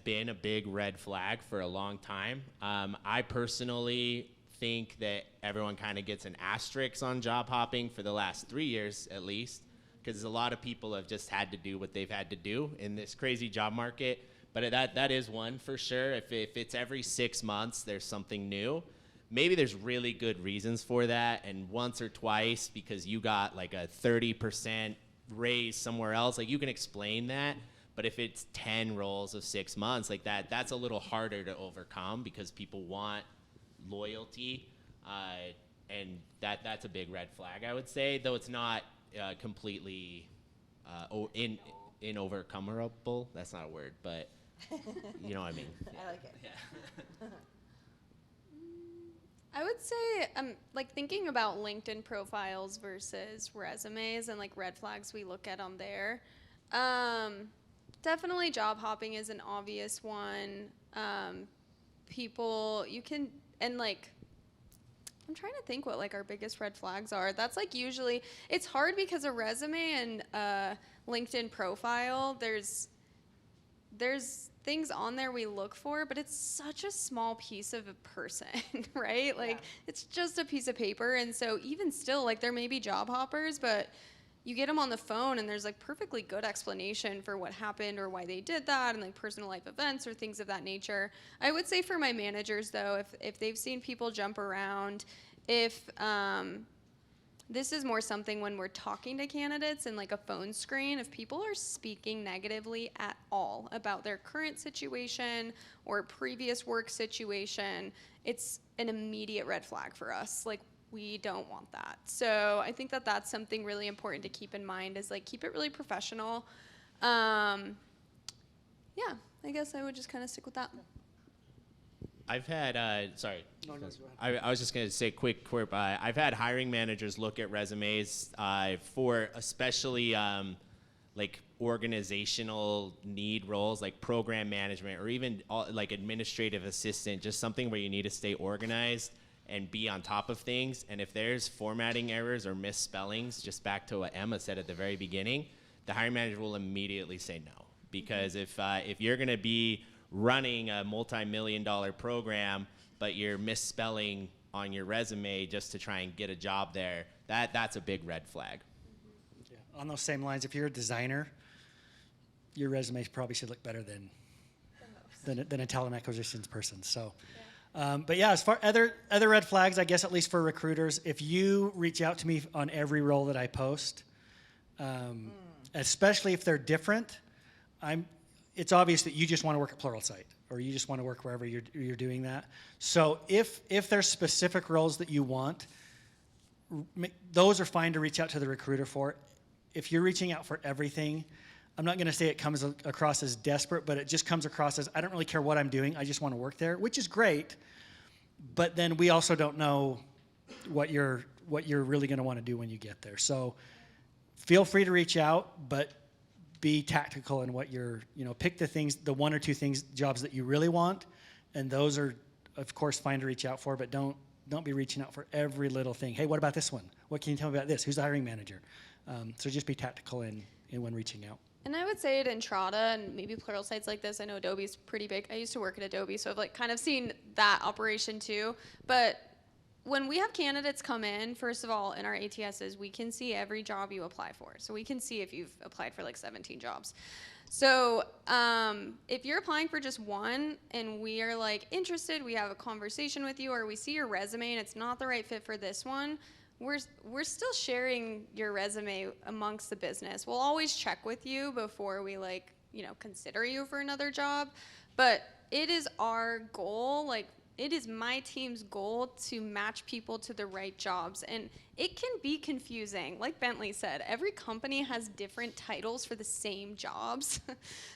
been a big red flag for a long time. I personally think that everyone kind of gets an asterisk on job hopping for the last 3 years at least, because a lot of people have just had to do what they've had to do in this crazy job market. But that is one for sure. If it's every 6 months, there's something new. Maybe there's really good reasons for that, and once or twice because you got like a 30% raise somewhere else, like you can explain that. But if it's 10 roles of 6 months, like that's a little harder to overcome because people want loyalty, and that's a big red flag, I would say, though it's not completely overcomeable. That's not a word, but you know what I mean. I like it. I would say, like thinking about LinkedIn profiles versus resumes and like red flags we look at on there. Definitely job hopping is an obvious one. People, you can, and like, I'm trying to think what like our biggest red flags are. That's like usually, it's hard because a resume and LinkedIn profile, there's things on there we look for, but it's such a small piece of a person, right? Like, it's just a piece of paper. And so even still, like, there may be job hoppers, but you get them on the phone and there's like perfectly good explanation for what happened or why they did that, and like personal life events or things of that nature. I would say for my managers though, if they've seen people jump around, if this is more something when we're talking to candidates in like a phone screen, if people are speaking negatively at all about their current situation or previous work situation, it's an immediate red flag for us. Like, we don't want that. So I think that that's something really important to keep in mind, is like keep it really professional. Yeah, I guess I would just kind of stick with that. I've had, sorry. No, go ahead. I was just going to say quick. I've had hiring managers look at resumes for especially like organizational need roles, like program management or even like administrative assistant, just something where you need to stay organized and be on top of things. And if there's formatting errors or misspellings, just back to what Emma said at the very beginning, the hiring manager will immediately say no. Because if you're going to be running a multi-million-dollar program, but you're misspelling on your resume just to try and get a job there, that's a big red flag. Yeah. On those same lines, if you're a designer, your resume probably should look better than a talent acquisitions person. So, but yeah, as far other red flags, I guess at least for recruiters, if you reach out to me on every role that I post, especially if they're different, it's obvious that you just want to work at Pluralsight or you just want to work wherever you're doing that. So if there's specific roles that you want, those are fine to reach out to the recruiter for. If you're reaching out for everything, I'm not going to say it comes across as desperate, but it just comes across as I don't really care what I'm doing. I just want to work there, which is great. But then we also don't know what you're really going to want to do when you get there. So feel free to reach out, but be tactical in what pick the one or two jobs that you really want, and those are, of course, fine to reach out for, but don't be reaching out for every little thing. Hey, what about this one? What can you tell me about this? Who's the hiring manager? So just be tactical in when reaching out. And I would say at Entrada and maybe Pluralsight's like this. I know Adobe's pretty big. I used to work at Adobe, so I've like kind of seen that operation too. But when we have candidates come in, first of all, in our ATSs, we can see every job you apply for. So we can see if you've applied for like 17 jobs. So if you're applying for just one and we are like interested, we have a conversation with you, or we see your resume and it's not the right fit for this one, we're still sharing your resume amongst the business. We'll always check with you before we consider you for another job. But it is our goal, it is my team's goal to match people to the right jobs. And it can be confusing. Like Bentley said, every company has different titles for the same jobs.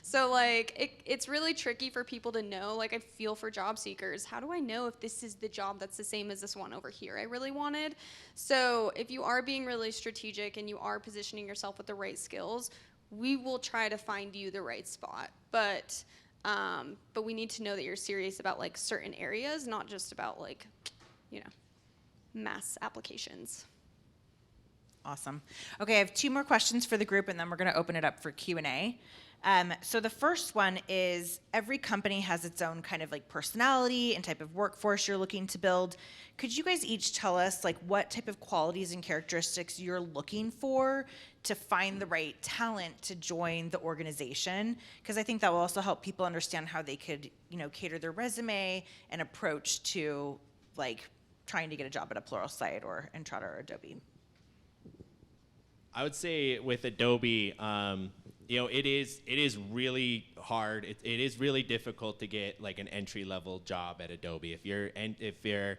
So it's really tricky for people to know. I feel for job seekers. How do I know if this is the job that's the same as this one over here I really wanted? So if you are being really strategic and you are positioning yourself with the right skills, we will try to find you the right spot. But we need to know that you're serious about certain areas, not just about mass applications. Awesome. Okay, I have two more questions for the group, and then we're going to open it up for Q&A. So the first one is, every company has its own kind of personality and type of workforce you're looking to build. Could you guys each tell us what type of qualities and characteristics you're looking for to find the right talent to join the organization? Because I think that will also help people understand how they could, cater their resume and approach to trying to get a job at a Pluralsight or Entrada or Adobe. I would say with Adobe, it is really hard. It is really difficult to get an entry level job at Adobe. If you're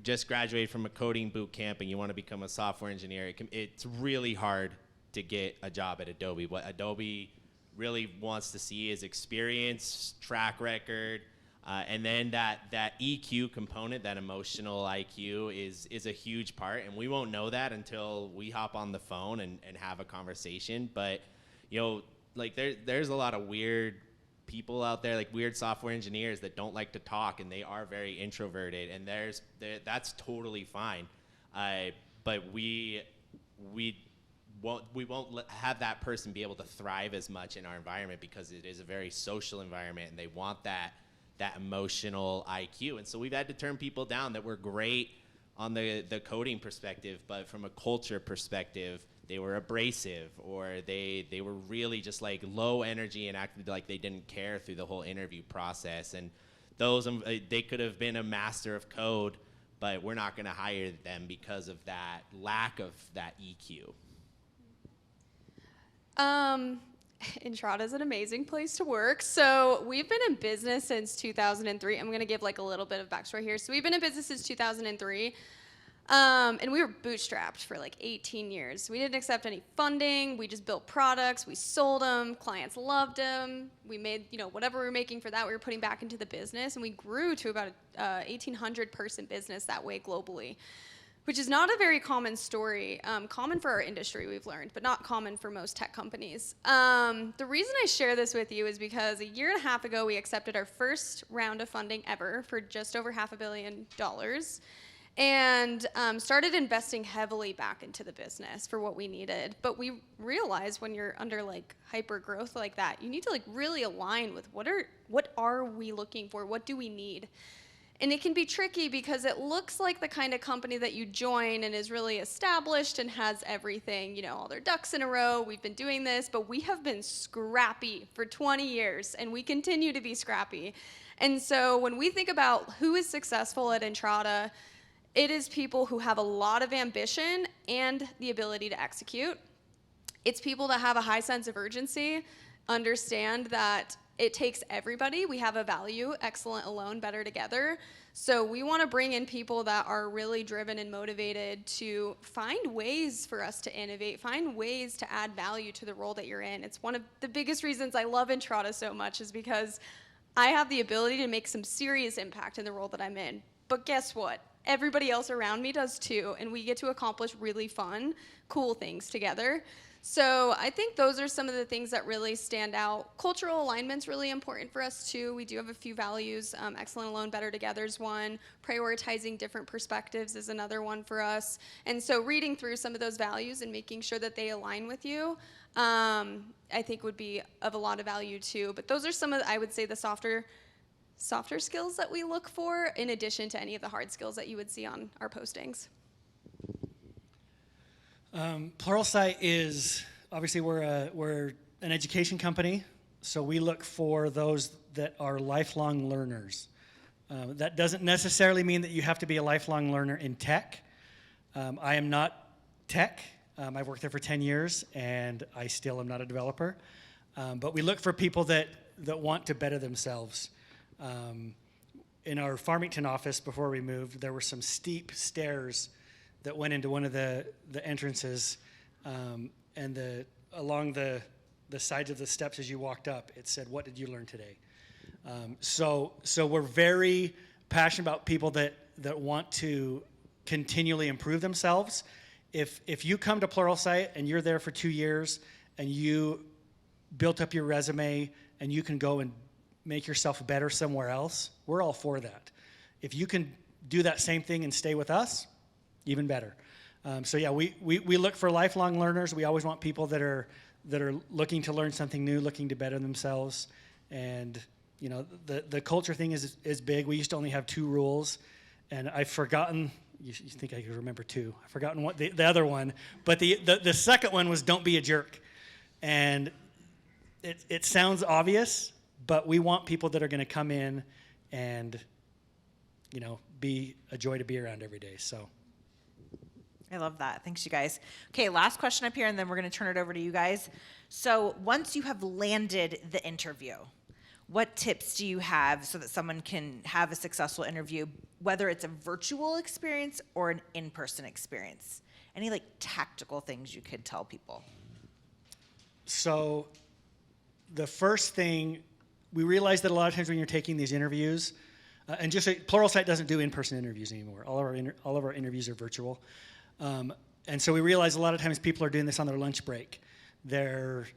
just graduated from a coding boot camp and you want to become a software engineer, it's really hard to get a job at Adobe. What Adobe really wants to see is experience, track record, and then that EQ component, that emotional IQ, is a huge part. And we won't know that until we hop on the phone and have a conversation. But there's a lot of weird people out there, weird software engineers that don't like to talk, and they are very introverted, and that's totally fine. But we won't have that person be able to thrive as much in our environment, because it is a very social environment, and they want that emotional IQ. And so we've had to turn people down that were great on the coding perspective, but from a culture perspective, they were abrasive, or they were really just low energy and acted like they didn't care through the whole interview process. And those, they could have been a master of code, but we're not going to hire them because of that lack of that EQ. Entrada is an amazing place to work. So we've been in business since 2003. I'm going to give a little bit of backstory here. So we've been in business since 2003. And we were bootstrapped for 18 years. We didn't accept any funding. We just built products. We sold them. Clients loved them. We made, whatever we were making for that, we were putting back into the business. And we grew to about a 1,800 person business that way globally, which is not a very common story. Common for our industry, we've learned, but not common for most tech companies. The reason I share this with you is because a year and a half ago, we accepted our first round of funding ever for just over $500 million. And started investing heavily back into the business for what we needed. But we realized when you're under hyper growth like that, you need to really align with what are we looking for? What do we need? And it can be tricky because it looks like the kind of company that you join and is really established and has everything, all their ducks in a row. We've been doing this, but we have been scrappy for 20 years, and we continue to be scrappy. And so when we think about who is successful at Entrada, it is people who have a lot of ambition and the ability to execute. It's people that have a high sense of urgency, understand that it takes everybody. We have a value, excellent alone, better together. So we want to bring in people that are really driven and motivated to find ways for us to innovate, find ways to add value to the role that you're in. It's one of the biggest reasons I love Entrada so much, is because I have the ability to make some serious impact in the role that I'm in. But guess what? Everybody else around me does too, and we get to accomplish really fun, cool things together. So I think those are some of the things that really stand out. Cultural alignment's really important for us too. We do have a few values. Excellent alone, better together is one. Prioritizing different perspectives is another one for us. And so reading through some of those values and making sure that they align with you, I think would be of a lot of value too. But those are some of, I would say, the softer skills that we look for, in addition to any of the hard skills that you would see on our postings. Pluralsight is, obviously we're an education company, so we look for those that are lifelong learners. That doesn't necessarily mean that you have to be a lifelong learner in tech. I am not tech. I've worked there for 10 years, and I still am not a developer. But we look for people that want to better themselves. In our Farmington office, before we moved, there were some steep stairs that went into one of the entrances, and along the sides of the steps as you walked up, it said, "What did you learn today?" So we're very passionate about people that want to continually improve themselves. If you come to Pluralsight and you're there for 2 years and you built up your resume and you can go and make yourself better somewhere else, we're all for that. If you can do that same thing and stay with us, even better. So yeah, we look for lifelong learners. We always want people that are looking to learn something new, looking to better themselves. And you know, the culture thing is big. We used to only have 2 rules, and I've forgotten. You think I could remember 2? I've forgotten what the other one. But the second one was don't be a jerk. And it sounds obvious, but we want people that are going to come in and, you know, be a joy to be around every day. So I love that. Thanks, you guys. Okay, last question up here, and then we're going to turn it over to you guys. So once you have landed the interview, what tips do you have so that someone can have a successful interview, whether it's a virtual experience or an in-person experience? Any like tactical things you could tell people? So the first thing, we realize that a lot of times when you're taking these interviews, and just say, Pluralsight doesn't do in-person interviews anymore. All of our interviews are virtual. And so we realize a lot of times people are doing this on their lunch break. They're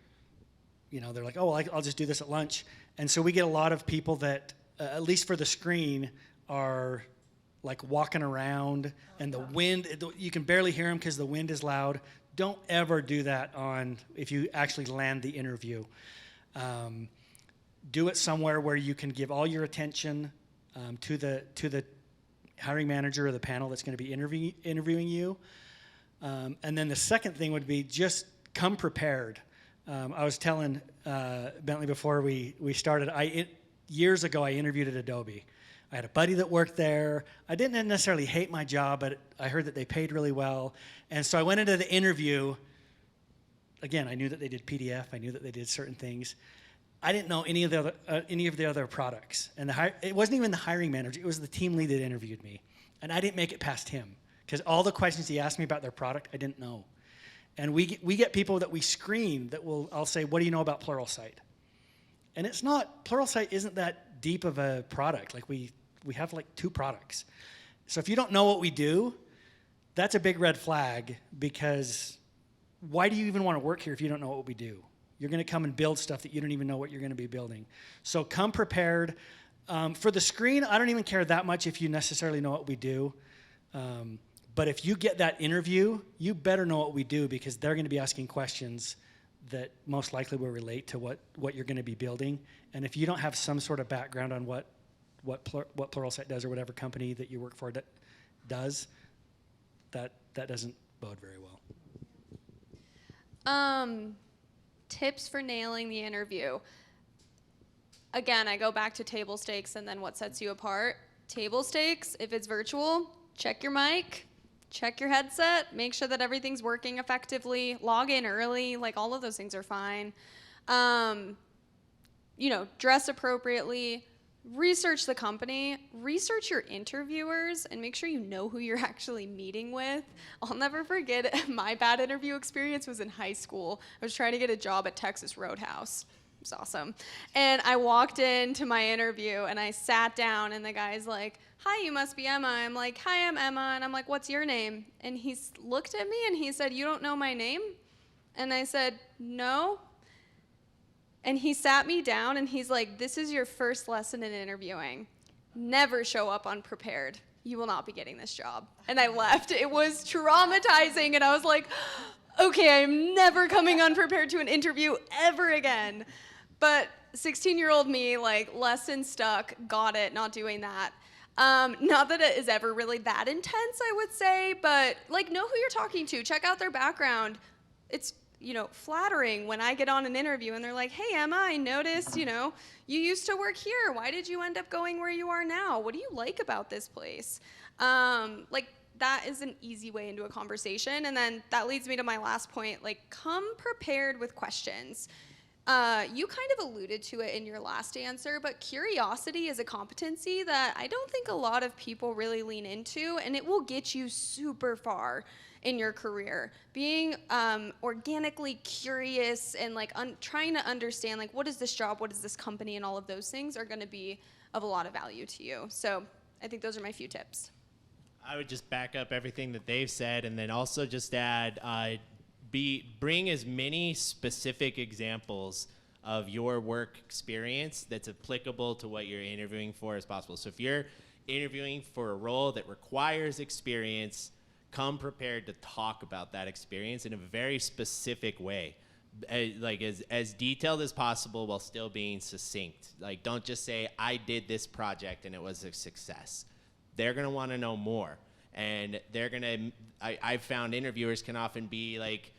like, oh, well, I'll just do this at lunch. And so we get a lot of people that, at least for the screen, are like walking around, and the wind, you can barely hear them because the wind is loud. Don't ever do that if you actually land the interview. Do it somewhere where you can give all your attention to the hiring manager or the panel that's going to be interviewing you. And then the second thing would be just come prepared. I was telling Bentley before we started, years ago I interviewed at Adobe. I had a buddy that worked there. I didn't necessarily hate my job, but I heard that they paid really well. And so I went into the interview. Again, I knew that they did PDF. I knew that they did certain things. I didn't know any of the other products. And it wasn't even the hiring manager. It was the team lead that interviewed me. And I didn't make it past him because all the questions he asked me about their product, I didn't know. And we get people that we screen that I'll say, what do you know about Pluralsight? And Pluralsight isn't that deep of a product. Like we have like 2 products. So if you don't know what we do, that's a big red flag, because why do you even want to work here if you don't know what we do? You're going to come and build stuff that you don't even know what you're going to be building. So come prepared. For the screen, I don't even care that much if you necessarily know what we do. But if you get that interview, you better know what we do, because they're going to be asking questions that most likely will relate to what you're going to be building. And if you don't have some sort of background on what Pluralsight does, or whatever company that you work for does, that doesn't bode very well. Tips for nailing the interview. Again, I go back to table stakes and then what sets you apart. Table stakes, if it's virtual, check your mic, check your headset, make sure that everything's working effectively, log in early, like all of those things are fine. dress appropriately, research the company, research your interviewers, and make sure you know who you're actually meeting with. I'll never forget my bad interview experience was in high school. I was trying to get a job at Texas Roadhouse. It was awesome. And I walked into my interview and I sat down and the guy's like, "Hi, you must be Emma." I'm like, "Hi, I'm Emma." And I'm like, "What's your name?" And he looked at me and he said, "You don't know my name?" And I said, "No." And he sat me down and he's like, "This is your first lesson in interviewing. Never show up unprepared. You will not be getting this job." And I left. It was traumatizing. And I was like, okay, I'm never coming unprepared to an interview ever again. But 16-year-old me, like, lesson stuck, got it, not doing that. Not that it is ever really that intense, I would say, but like, know who you're talking to. Check out their background. It's flattering when I get on an interview and they're like, "Hey, Emma, I noticed, you used to work here. Why did you end up going where you are now? What do you like about this place?" Like, that is an easy way into a conversation. And then that leads me to my last point, like, come prepared with questions. You kind of alluded to it in your last answer, but curiosity is a competency that I don't think a lot of people really lean into, and it will get you super far in your career. Being organically curious and like trying to understand, like, what is this job, what is this company, and all of those things are going to be of a lot of value to you. So I think those are my few tips. I would just back up everything that they've said, and then also just add, bring as many specific examples of your work experience that's applicable to what you're interviewing for as possible. So if you're interviewing for a role that requires experience, come prepared to talk about that experience in a very specific way, like as detailed as possible while still being succinct. Like, don't just say, "I did this project and it was a success." They're gonna want to know more, and they're gonna. I've found interviewers can often be like,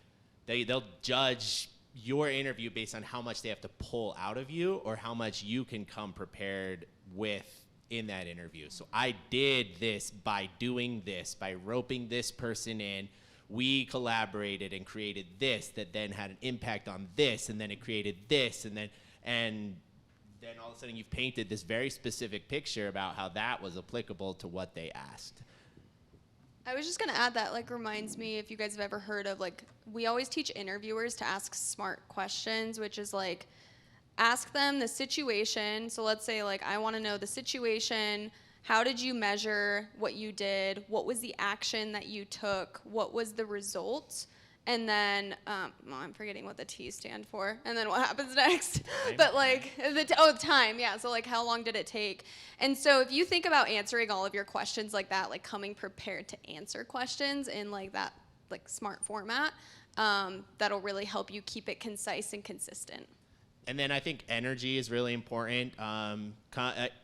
they'll judge your interview based on how much they have to pull out of you or how much you can come prepared with in that interview. So I did this by doing this, by roping this person in. We collaborated and created this that then had an impact on this, and then it created this, and then all of a sudden you've painted this very specific picture about how that was applicable to what they asked. I was just going to add that, like, reminds me, if you guys have ever heard of, like, we always teach interviewers to ask smart questions, which is like, ask them the situation. So let's say, like, I want to know the situation. How did you measure what you did? What was the action that you took? What was the result? And then, I'm forgetting what the T stand for. And then what happens next? But like, time, yeah. So like, how long did it take? And so if you think about answering all of your questions like that, like coming prepared to answer questions in like that, like smart format, that'll really help you keep it concise and consistent. And then I think energy is really important.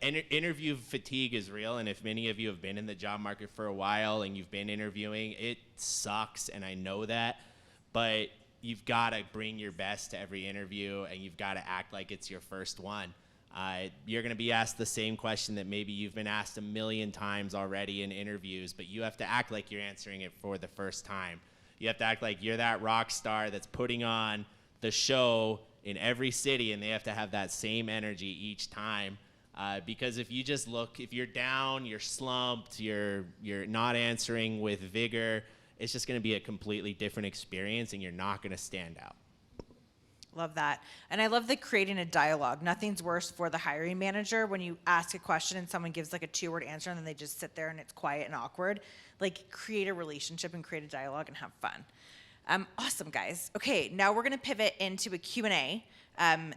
Interview fatigue is real, and if many of you have been in the job market for a while and you've been interviewing, it sucks, and I know that. But you've got to bring your best to every interview, and you've got to act like it's your first one. You're going to be asked the same question that maybe you've been asked a million times already in interviews, but you have to act like you're answering it for the first time. You have to act like you're that rock star that's putting on the show in every city, and they have to have that same energy each time. Because if you're down, you're slumped, you're not answering with vigor, it's just going to be a completely different experience, and you're not going to stand out. Love that. And I love the creating a dialogue. Nothing's worse for the hiring manager when you ask a question and someone gives like a 2-word answer and then they just sit there and it's quiet and awkward. Like, create a relationship and create a dialogue and have fun. Awesome, guys. Okay, now we're going to pivot into a Q&A.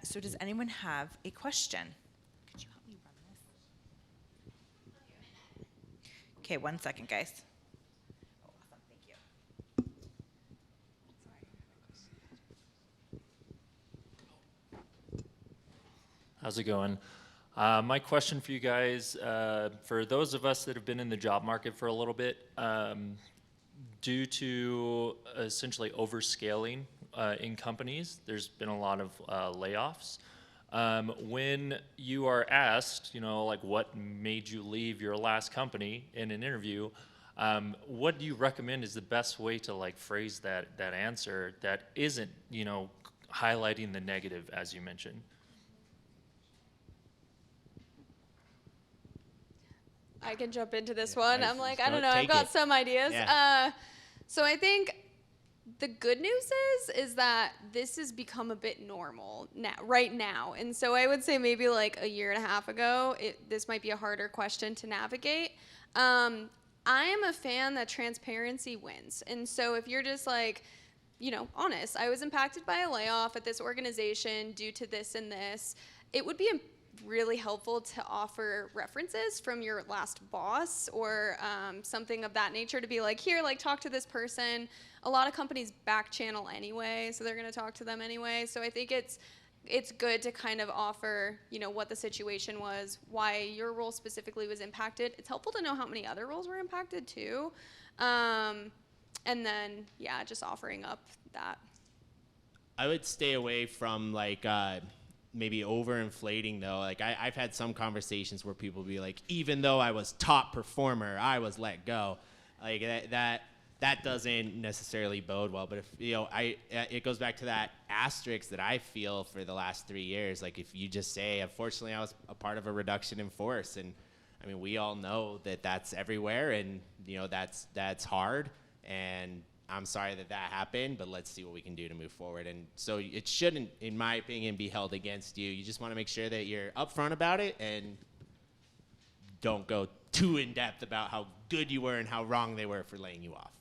So does anyone have a question? Could you help me run this? Okay, 1 second, guys. Oh, awesome. Thank you. How's it going? My question for you guys, for those of us that have been in the job market for a little bit, due to essentially overscaling in companies, there's been a lot of layoffs. When you are asked, like, what made you leave your last company in an interview, what do you recommend is the best way to like phrase that answer that isn't, highlighting the negative, as you mentioned? I can jump into this one. I'm like, I go- don't know, I've take got it. some ideas. Yeah. So I think the good news is that this has become a bit normal now, right now. And so I would say maybe like a year and a half ago, this might be a harder question to navigate. I am a fan that transparency wins. And so if you're just like, honest, I was impacted by a layoff at this organization due to this and this, it would be really helpful to offer references from your last boss or something of that nature to be like, here, like talk to this person. A lot of companies back channel anyway, so they're going to talk to them anyway. So I think it's good to kind of offer, what the situation was, why your role specifically was impacted. It's helpful to know how many other roles were impacted too. And then, yeah, just offering up that. I would stay away from like maybe overinflating though. Like I've had some conversations where people be like, even though I was top performer, I was let go. Like that doesn't necessarily bode well. But if it goes back to that asterisk that I feel for the last 3 years. Like if you just say, unfortunately, I was a part of a reduction in force, and I mean we all know that that's everywhere, and that's hard. And I'm sorry that happened, but let's see what we can do to move forward. And so it shouldn't, in my opinion, be held against you. You just want to make sure that you're upfront about it and don't go too in depth about how good you were and how wrong they were for laying you off.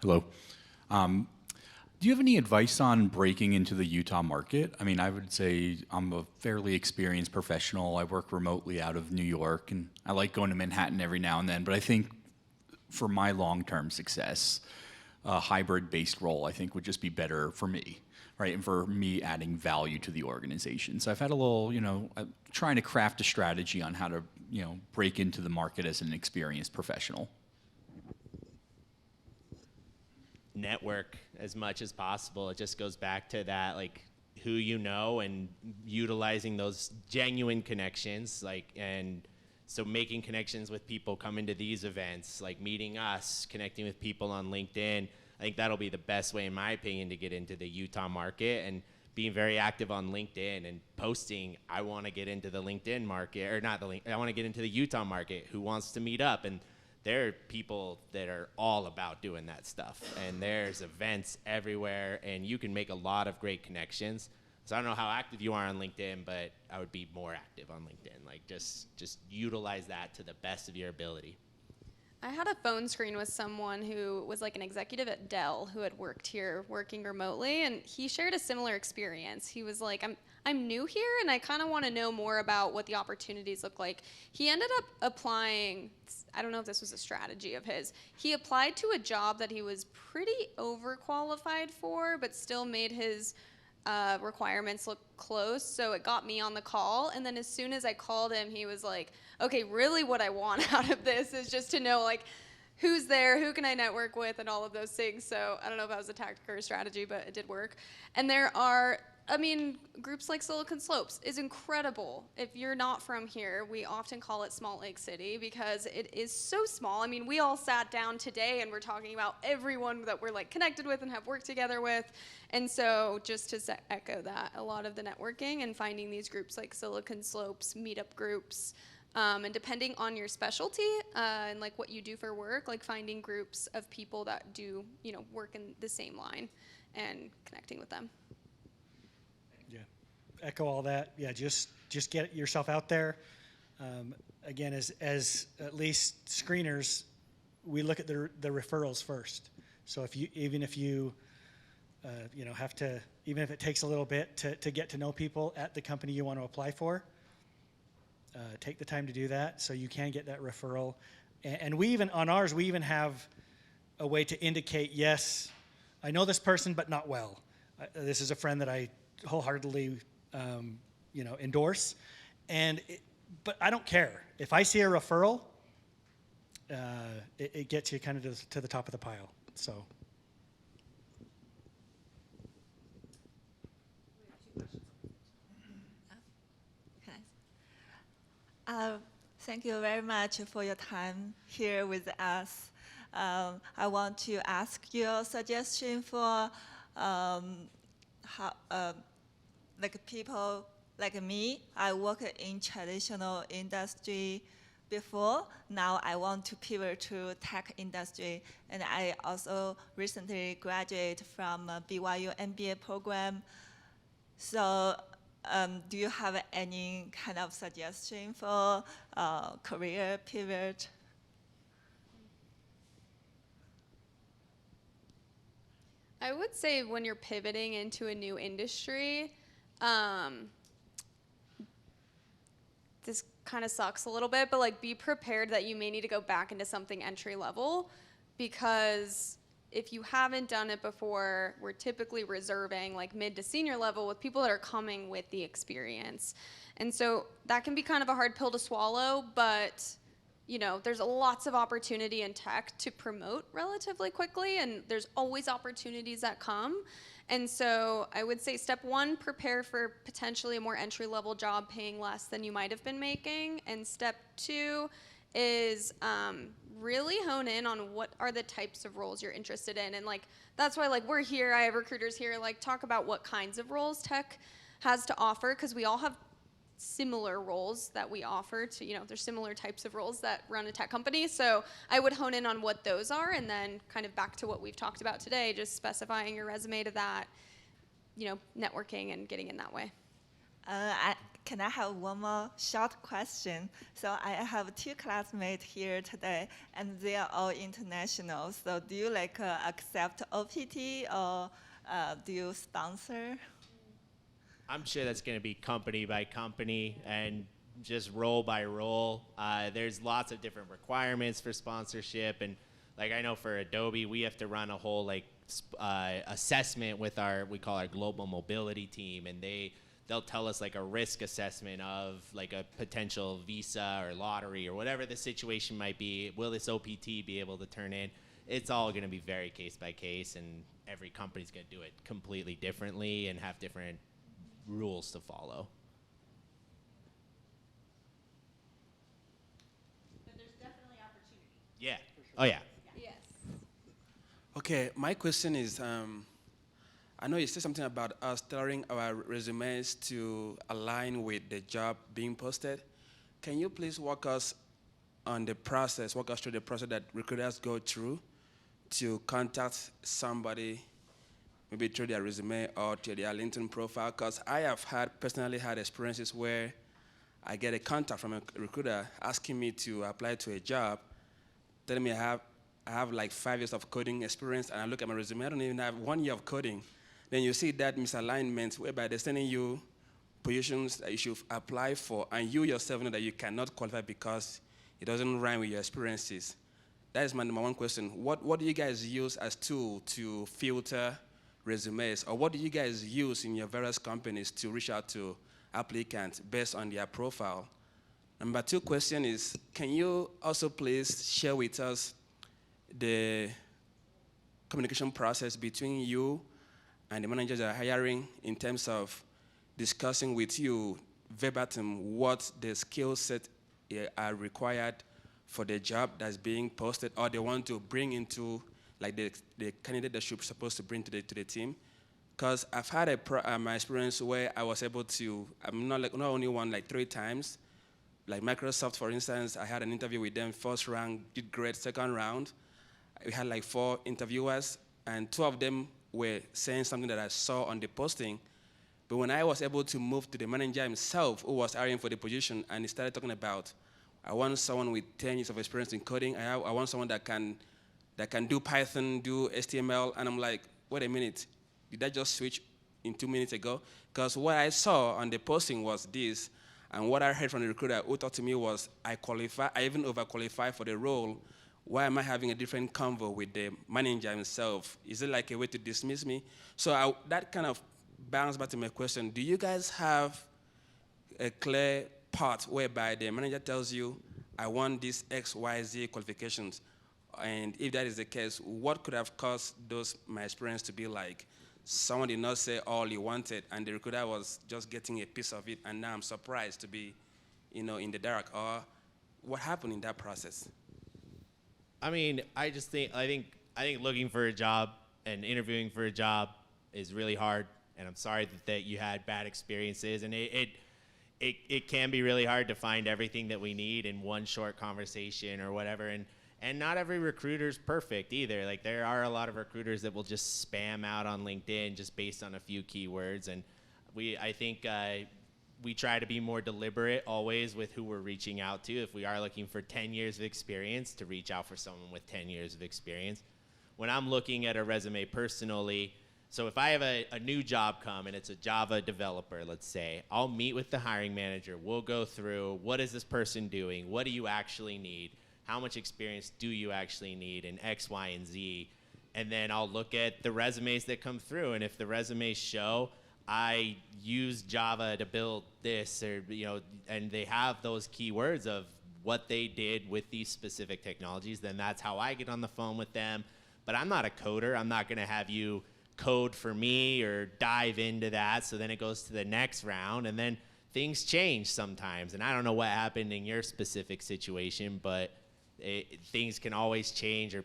Hello. Do you have any advice on breaking into the Utah market? I mean, I would say I'm a fairly experienced professional. I work remotely out of New York, and I like going to Manhattan every now and then. But I think for my long-term success, a hybrid-based role, I think, would just be better for me, right? And for me adding value to the organization. So I've had a little, trying to craft a strategy on how to, break into the market as an experienced professional. Network as much as possible. It just goes back to that, like who you know and utilizing those genuine connections, and so making connections with people coming to these events, like meeting us, connecting with people on LinkedIn. I think that'll be the best way, in my opinion, to get into the Utah market, and being very active on LinkedIn and posting, I want to get into the LinkedIn market, or not I want to get into the Utah market. Who wants to meet up? And there are people that are all about doing that stuff, and there's events everywhere, and you can make a lot of great connections. So I don't know how active you are on LinkedIn, but I would be more active on LinkedIn. Like just utilize that to the best of your ability. I had a phone screen with someone who was like an executive at Dell who had worked here working remotely, and he shared a similar experience. He was like, I'm new here and I kind of want to know more about what the opportunities look like. He ended up applying, I don't know if this was a strategy of his, he applied to a job that he was pretty overqualified for, but still made his requirements look close, so it got me on the call. And then as soon as I called him, he was like, okay, really what I want out of this is just to know like who's there, who can I network with, and all of those things. So I don't know if that was a tactic or a strategy, but it did work. And there are, groups like Silicon Slopes is incredible. If you're not from here, we often call it Small Lake City because it is so small. I mean, we all sat down today and we're talking about everyone that we're like connected with and have worked together with. And so just to echo that, a lot of the networking and finding these groups like Silicon Slopes, meetup groups, and depending on your specialty and like what you do for work, like finding groups of people that do, work in the same line and connecting with them. Yeah, echo all that. Yeah, just get yourself out there. Again, as at least screeners, we look at the referrals first. So even if you have to, even if it takes a little bit to get to know people at the company you want to apply for, take the time to do that so you can get that referral. And we even, on ours, we even have a way to indicate, yes, I know this person, but not well. This is a friend that I wholeheartedly, endorse. But I don't care. If I see a referral, it gets you kind of to the top of the pile. So. Thank you very much for your time here with us. I want to ask your suggestion for like people like me, I work in traditional industry before. Now I want to pivot to tech industry, and I also recently graduated from a BYU MBA program. So, do you have any kind of suggestion for career pivot? I would say when you're pivoting into a new industry, this kind of sucks a little bit, but like be prepared that you may need to go back into something entry level, because if you haven't done it before, we're typically reserving like mid to senior level with people that are coming with the experience. And so that can be kind of a hard pill to swallow, but you know, there's lots of opportunity in tech to promote relatively quickly, and there's always opportunities that come. And so I would say step one, prepare for potentially a more entry-level job paying less than you might have been making. And step two is really hone in on what are the types of roles you're interested in. And like, that's why like we're here, I have recruiters here, like talk about what kinds of roles tech has to offer, because we all have similar roles that we offer to, you know, there's similar types of roles that run a tech company. So I would hone in on what those are, and then kind of back to what we've talked about today, just specifying your resume to that, you know, networking and getting in that way. Can I have one more short question? So I have two classmates here today, and they are all international. So do you like accept OPT, or do you sponsor? I'm sure that's going to be company by company and just role by role. There's lots of different requirements for sponsorship, and like I know for Adobe, we have to run a whole like assessment with we call our global mobility team, and they'll tell us like a risk assessment of like a potential visa or lottery or whatever the situation might be. Will this OPT be able to turn in? It's all going to be very case by case, and every company's going to do it completely differently and have different rules to follow. But there's definitely opportunity. Yeah. Oh yeah. Yes. Okay, my question is, I know you said something about us tailoring our resumes to align with the job being posted. Can you please walk us through the process that recruiters go through to contact somebody, maybe through their resume or through their LinkedIn profile? Because I have personally had experiences where I get a contact from a recruiter asking me to apply to a job, telling me I have like 5 years of coding experience, and I look at my resume, I don't even have 1 year of coding. Then you see that misalignment whereby they're sending you positions that you should apply for, and you yourself know that you cannot qualify because it doesn't rhyme with your experiences. That is my number one question. What do you guys use as tool to filter resumes, or what do you guys use in your various companies to reach out to applicants based on their profile? Number two question is, can you also please share with us the communication process between you and the managers that are hiring in terms of discussing with you verbatim what the skill set are required for the job that's being posted, or they want to bring into like the candidate that you're supposed to bring to the team? Because I've had my experience where I was able to, not only one, like 3 times. Like Microsoft, for instance, I had an interview with them, first round, did great, second round. We had like 4 interviewers, and 2 of them were saying something that I saw on the posting. But when I was able to move to the manager himself, who was hiring for the position, and he started talking about, I want someone with 10 years of experience in coding. I want someone that can do Python, do HTML, and I'm like, wait a minute, did I just switch in 2 minutes ago? Because what I saw on the posting was this, and what I heard from the recruiter who talked to me was, I even overqualify for the role. Why am I having a different convo with the manager himself? Is it like a way to dismiss me? So that kind of bounces back to my question. Do you guys have a clear path whereby the manager tells you, I want these X, Y, Z qualifications? And if that is the case, what could have caused my experience to be like? Someone did not say all he wanted, and the recruiter was just getting a piece of it, and now I'm surprised to be, in the dark. Or what happened in that process? I mean, I think looking for a job and interviewing for a job is really hard, And I'm sorry that you had bad experiences. And it can be really hard to find everything that we need in one short conversation or whatever. And not every recruiter's perfect either. Like, there are a lot of recruiters that will just spam out on LinkedIn just based on a few keywords. And I think we try to be more deliberate always with who we're reaching out to. If we are looking for 10 years of experience, to reach out for someone with 10 years of experience. When I'm looking at a resume personally, so if I have a new job come and it's a Java developer, let's say, I'll meet with the hiring manager. We'll go through, what is this person doing? What do you actually need? How much experience do you actually need in X, Y, and Z? And then I'll look at the resumes that come through. And if the resumes show I use Java to build this, or, and they have those keywords of what they did with these specific technologies, then that's how I get on the phone with them. But I'm not a coder. I'm not going to have you code for me or dive into that. So then it goes to the next round, and then things change sometimes. And I don't know what happened in your specific situation, but things can always change, or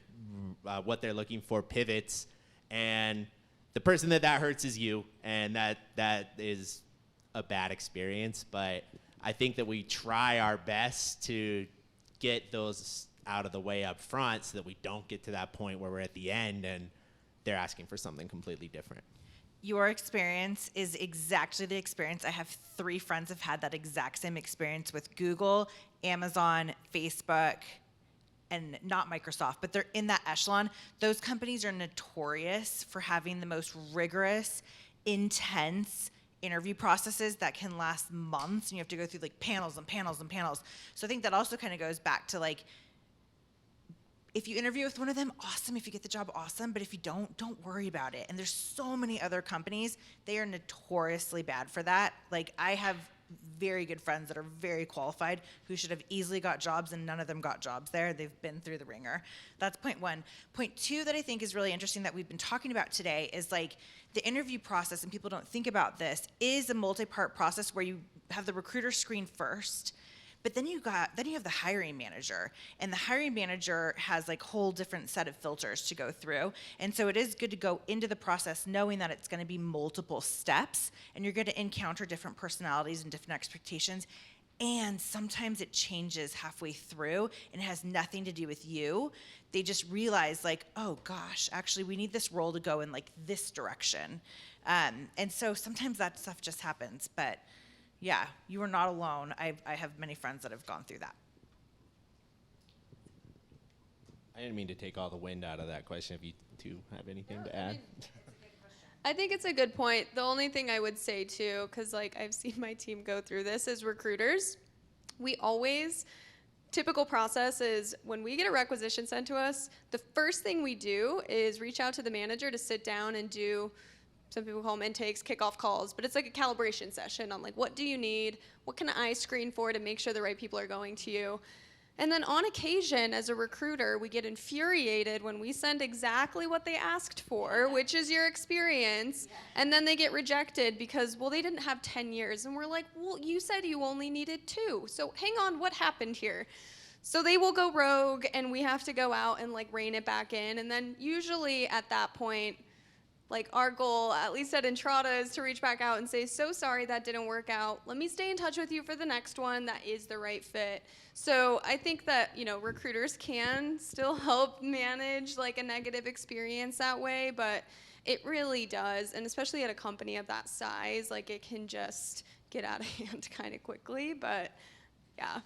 what they're looking for pivots. And the person that hurts is you, and that is a bad experience. But I think that we try our best to get those out of the way up front so that we don't get to that point where we're at the end and they're asking for something completely different. Your experience is exactly the experience. I have 3 friends have had that exact same experience with Google, Amazon, Facebook, and not Microsoft, but they're in that echelon. Those companies are notorious for having the most rigorous, intense interview processes that can last months, and you have to go through like panels and panels and panels. So I think that also kind of goes back to, like, if you interview with one of them, awesome. If you get the job, awesome. But if you don't worry about it. And there's so many other companies, they are notoriously bad for that. Like, I have very good friends that are very qualified who should have easily got jobs, and none of them got jobs there. They've been through the ringer. That's point 1. Point 2 that I think is really interesting that we've been talking about today is, like, the interview process, and people don't think about this, is a multi-part process where you have the recruiter screen first. But then you have the hiring manager, and the hiring manager has like whole different set of filters to go through. And so it is good to go into the process knowing that it's going to be multiple steps, and you're going to encounter different personalities and different expectations. And sometimes it changes halfway through, and it has nothing to do with you. They just realize, like, oh gosh, actually we need this role to go in like this direction. And so sometimes that stuff just happens, but yeah, you are not alone. I have many friends that have gone through that. I didn't mean to take all the wind out of that question. If you two have anything to add. I think it's a good point. The only thing I would say too, because like I've seen my team go through this as recruiters, typical process is when we get a requisition sent to us, the first thing we do is reach out to the manager to sit down and do, some people call them intakes, kickoff calls, but it's like a calibration session on like, what do you need? What can I screen for to make sure the right people are going to you? And then on occasion, as a recruiter, we get infuriated when we send exactly what they asked for, which is your experience, and then they get rejected because, well, they didn't have 10 years. And we're like, well, you said you only needed 2. So hang on, what happened here? So they will go rogue, and we have to go out and like rein it back in. And then usually at that point, like our goal, at least at Entrada, is to reach back out and say, so sorry that didn't work out. Let me stay in touch with you for the next one that is the right fit. So I think that, recruiters can still help manage like a negative experience that way, but it really does. And especially at a company of that size, like it can just get out of hand kind of quickly. But yeah,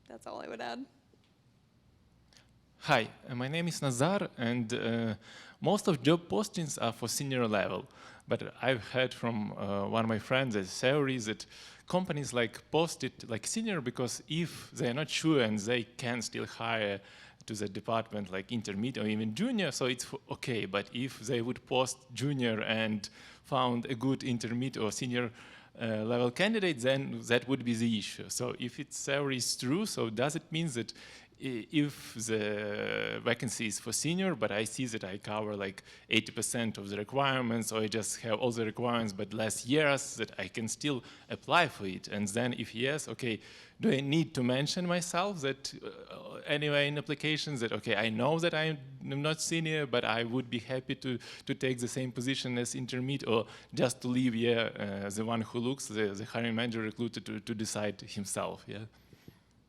that's all I would add. Hi, my name is Nazar, and most of job postings are for senior level. But I've heard from one of my friends at salaries that companies like post it like senior because if they're not sure and they can still hire to the department like intermediate or even junior, so it's okay. But if they would post junior and found a good intermediate or senior level candidate, then that would be the issue. So if its salary is true, so does it mean that if the vacancy is for senior, but I see that I cover like 80% of the requirements, or I just have all the requirements but less years, that I can still apply for it? And then if yes, okay, do I need to mention myself that anyway in applications that, okay, I know that I'm not senior, but I would be happy to take the same position as intermediate, or just to leave, the one who looks, the hiring manager, recruiter, to decide himself,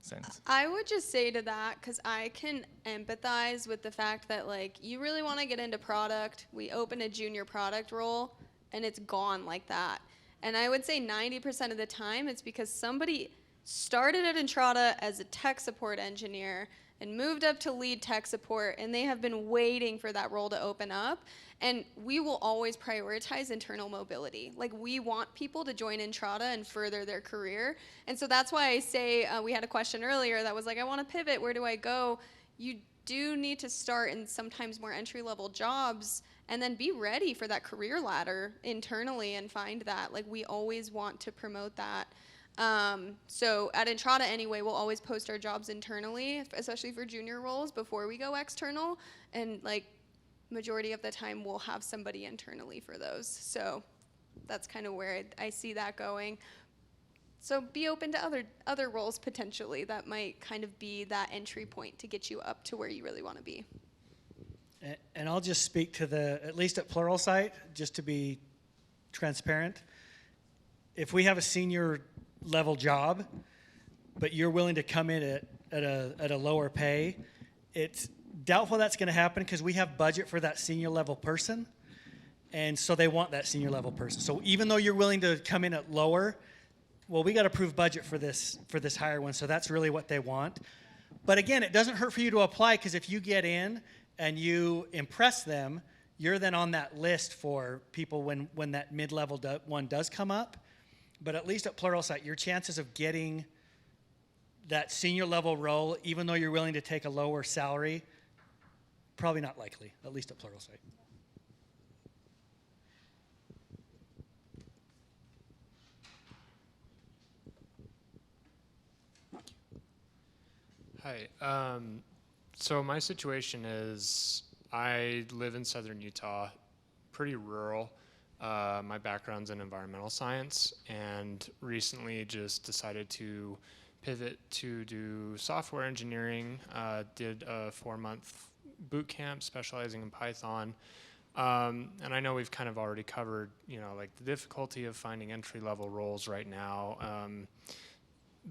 Thanks. I would just say to that, because I can empathize with the fact that, like, you really want to get into product. We open a junior product role, and it's gone like that. And I would say 90% of the time, it's because somebody started at Entrata as a tech support engineer and moved up to lead tech support, and they have been waiting for that role to open up. And we will always prioritize internal mobility. Like, we want people to join Entrata and further their career. And so that's why I say, we had a question earlier that was like, I want to pivot, where do I go? You do need to start in sometimes more entry-level jobs, and then be ready for that career ladder internally and find that. Like, we always want to promote that. So at Entrata anyway, we'll always post our jobs internally, especially for junior roles, before we go external. And like, majority of the time we'll have somebody internally for those. So that's kind of where I see that going. So be open to other roles potentially that might kind of be that entry point to get you up to where you really want to be. And I'll just speak to at least at Pluralsight, just to be transparent. If we have a senior level job, but you're willing to come in at a lower pay, it's doubtful that's going to happen, because we have budget for that senior level person, and so they want that senior level person. So even though you're willing to come in at lower, well, we got to approve budget for this higher one, so that's really what they want. But again, it doesn't hurt for you to apply, because if you get in and you impress them, you're then on that list for people when that mid-level one does come up. But at least at Pluralsight, your chances of getting that senior level role, even though you're willing to take a lower salary, probably not likely, at least at Pluralsight. Hi. So my situation is I live in southern Utah, pretty rural. My background's in environmental science, and recently just decided to pivot to do software engineering. Did a 4-month boot camp specializing in Python. And I know we've kind of already covered, like the difficulty of finding entry-level roles right now.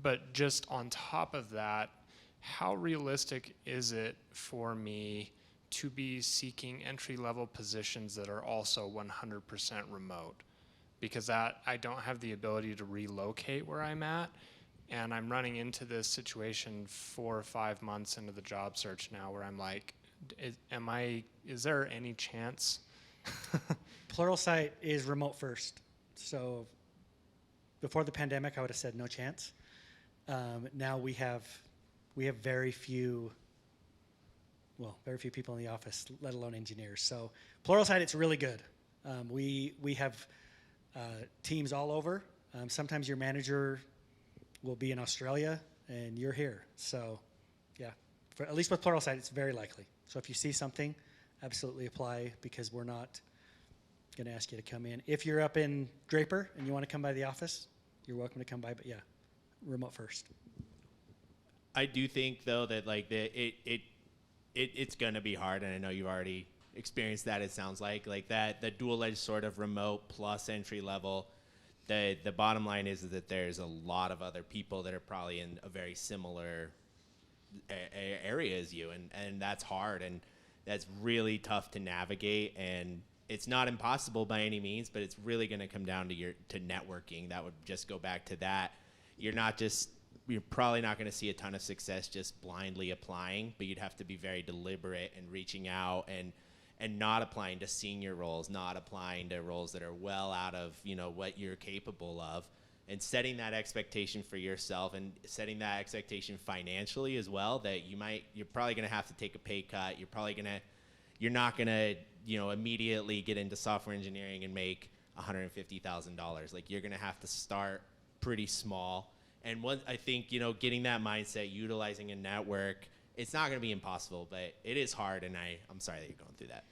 But just on top of that, how realistic is it for me to be seeking entry-level positions that are also 100% remote? Because I don't have the ability to relocate where I'm at, and I'm running into this situation 4 or 5 months into the job search now where I'm like, is there any chance? Pluralsight is remote first. So before the pandemic, I would have said no chance. Now we have very few people in the office, let alone engineers. So Pluralsight, it's really good. We have teams all over. Sometimes your manager will be in Australia and you're here. So yeah, at least with Pluralsight, it's very likely. So if you see something, absolutely apply, because we're not going to ask you to come in. If you're up in Draper and you want to come by the office, you're welcome to come by, but yeah, remote first. I do think though that like it's gonna be hard, and I know you've already experienced that. It sounds like that the dual-edged sort of remote plus entry level. The bottom line is that there's a lot of other people that are probably in a very similar area as you, and that's hard, and that's really tough to navigate. And it's not impossible by any means, but it's really going to come down to networking. That would just go back to that. You're probably not going to see a ton of success just blindly applying, but you'd have to be very deliberate in reaching out and not applying to senior roles, not applying to roles that are well out of what you're capable of, and setting that expectation for yourself and setting that expectation financially as well, that you're probably going to have to take a pay cut. You're not going to immediately get into software engineering and make $150,000. Like, you're going to have to start pretty small. And I think, getting that mindset, utilizing a network, it's not going to be impossible, but it is hard, and I'm sorry that you're going through that.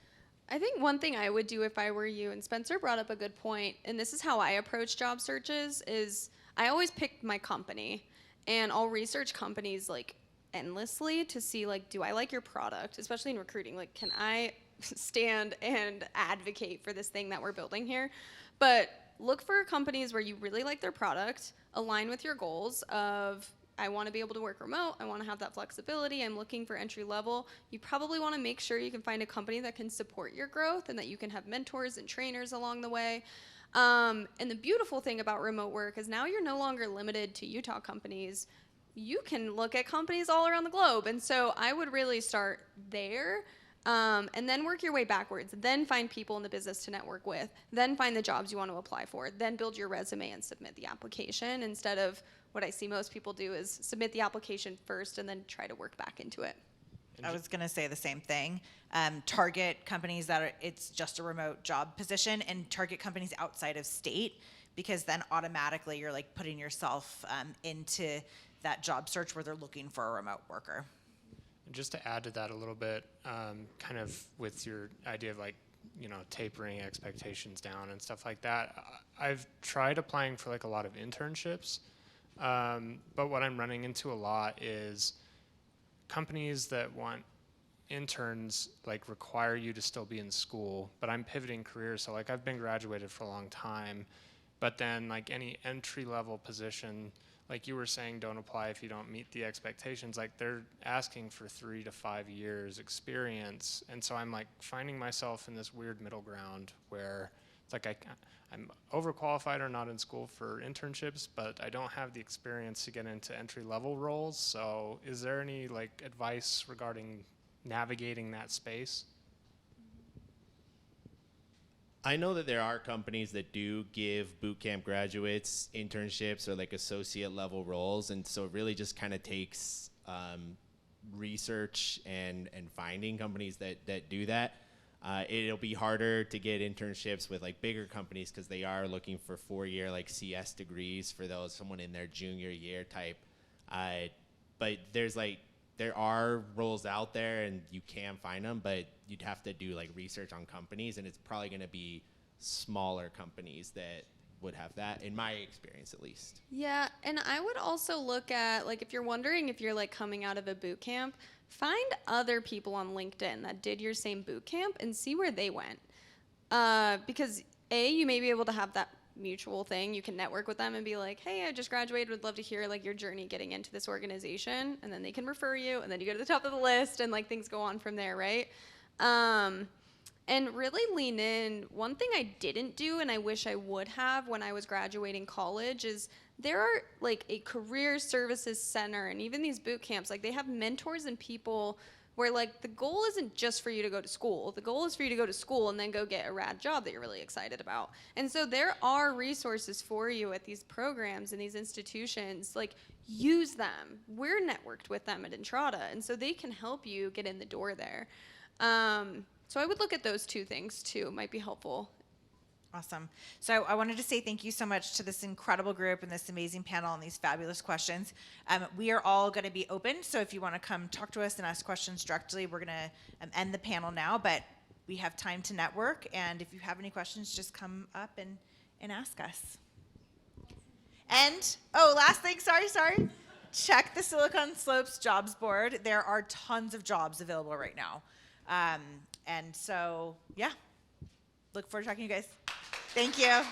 I think one thing I would do if I were you, and Spencer brought up a good point, and this is how I approach job searches, is I always pick my company, and I'll research companies like endlessly to see, like, do I like your product, especially in recruiting? Like, can I stand and advocate for this thing that we're building here? But look for companies where you really like their product, align with your goals of, I want to be able to work remote, I want to have that flexibility, I'm looking for entry level. You probably want to make sure you can find a company that can support your growth and that you can have mentors and trainers along the way. And the beautiful thing about remote work is now you're no longer limited to Utah companies. You can look at companies all around the globe. And so I would really start there, and then work your way backwards. Then find people in the business to network with. Then find the jobs you want to apply for. Then build your resume and submit the application, instead of what I see most people do is submit the application first and then try to work back into it. I was going to say the same thing. Target companies it's just a remote job position, and target companies outside of state, because then automatically you're like putting yourself into that job search where they're looking for a remote worker. And just to add to that a little bit, kind of with your idea of like, tapering expectations down and stuff like that, I've tried applying for like a lot of internships, but what I'm running into a lot is companies that want interns like require you to still be in school, but I'm pivoting careers, so like I've been graduated for a long time, but then like any entry level position, like you were saying, don't apply if you don't meet the expectations. Like they're asking for 3 to 5 years experience, and so I'm like finding myself in this weird middle ground where it's like I'm overqualified or not in school for internships, but I don't have the experience to get into entry level roles. So is there any like advice regarding navigating that space? I know that there are companies that do give boot camp graduates internships or like associate level roles, and so it really just kind of takes research and finding companies that do that. It'll be harder to get internships with like bigger companies because they are looking for 4-year like CS degrees for someone in their junior year type. But there are roles out there and you can find them, but you'd have to do like research on companies, and it's probably going to be smaller companies that would have that, in my experience at least. Yeah, and I would also look at, like, if you're wondering if you're like coming out of a boot camp, find other people on LinkedIn that did your same boot camp and see where they went. Because you may be able to have that mutual thing. You can network with them and be like, hey, I just graduated, would love to hear like your journey getting into this organization, and then they can refer you, and then you go to the top of the list, and like things go on from there, right? And really lean in. One thing I didn't do, and I wish I would have when I was graduating college, is there are like a career services center, and even these boot camps, like they have mentors and people where like the goal isn't just for you to go to school. The goal is for you to go to school and then go get a rad job that you're really excited about. And so there are resources for you at these programs and these institutions. Like, use them. We're networked with them at Entrada, and so they can help you get in the door there. So I would look at those two things too. It might be helpful. Awesome. So I wanted to say thank you so much to this incredible group and this amazing panel and these fabulous questions. We are all going to be open, so if you want to come talk to us and ask questions directly, we're going to end the panel now, but we have time to network, and if you have any questions, just come up and ask us. And, last thing, sorry. Check the Silicon Slopes jobs board. There are tons of jobs available right now. And so, yeah, look forward to talking to you guys. Thank you.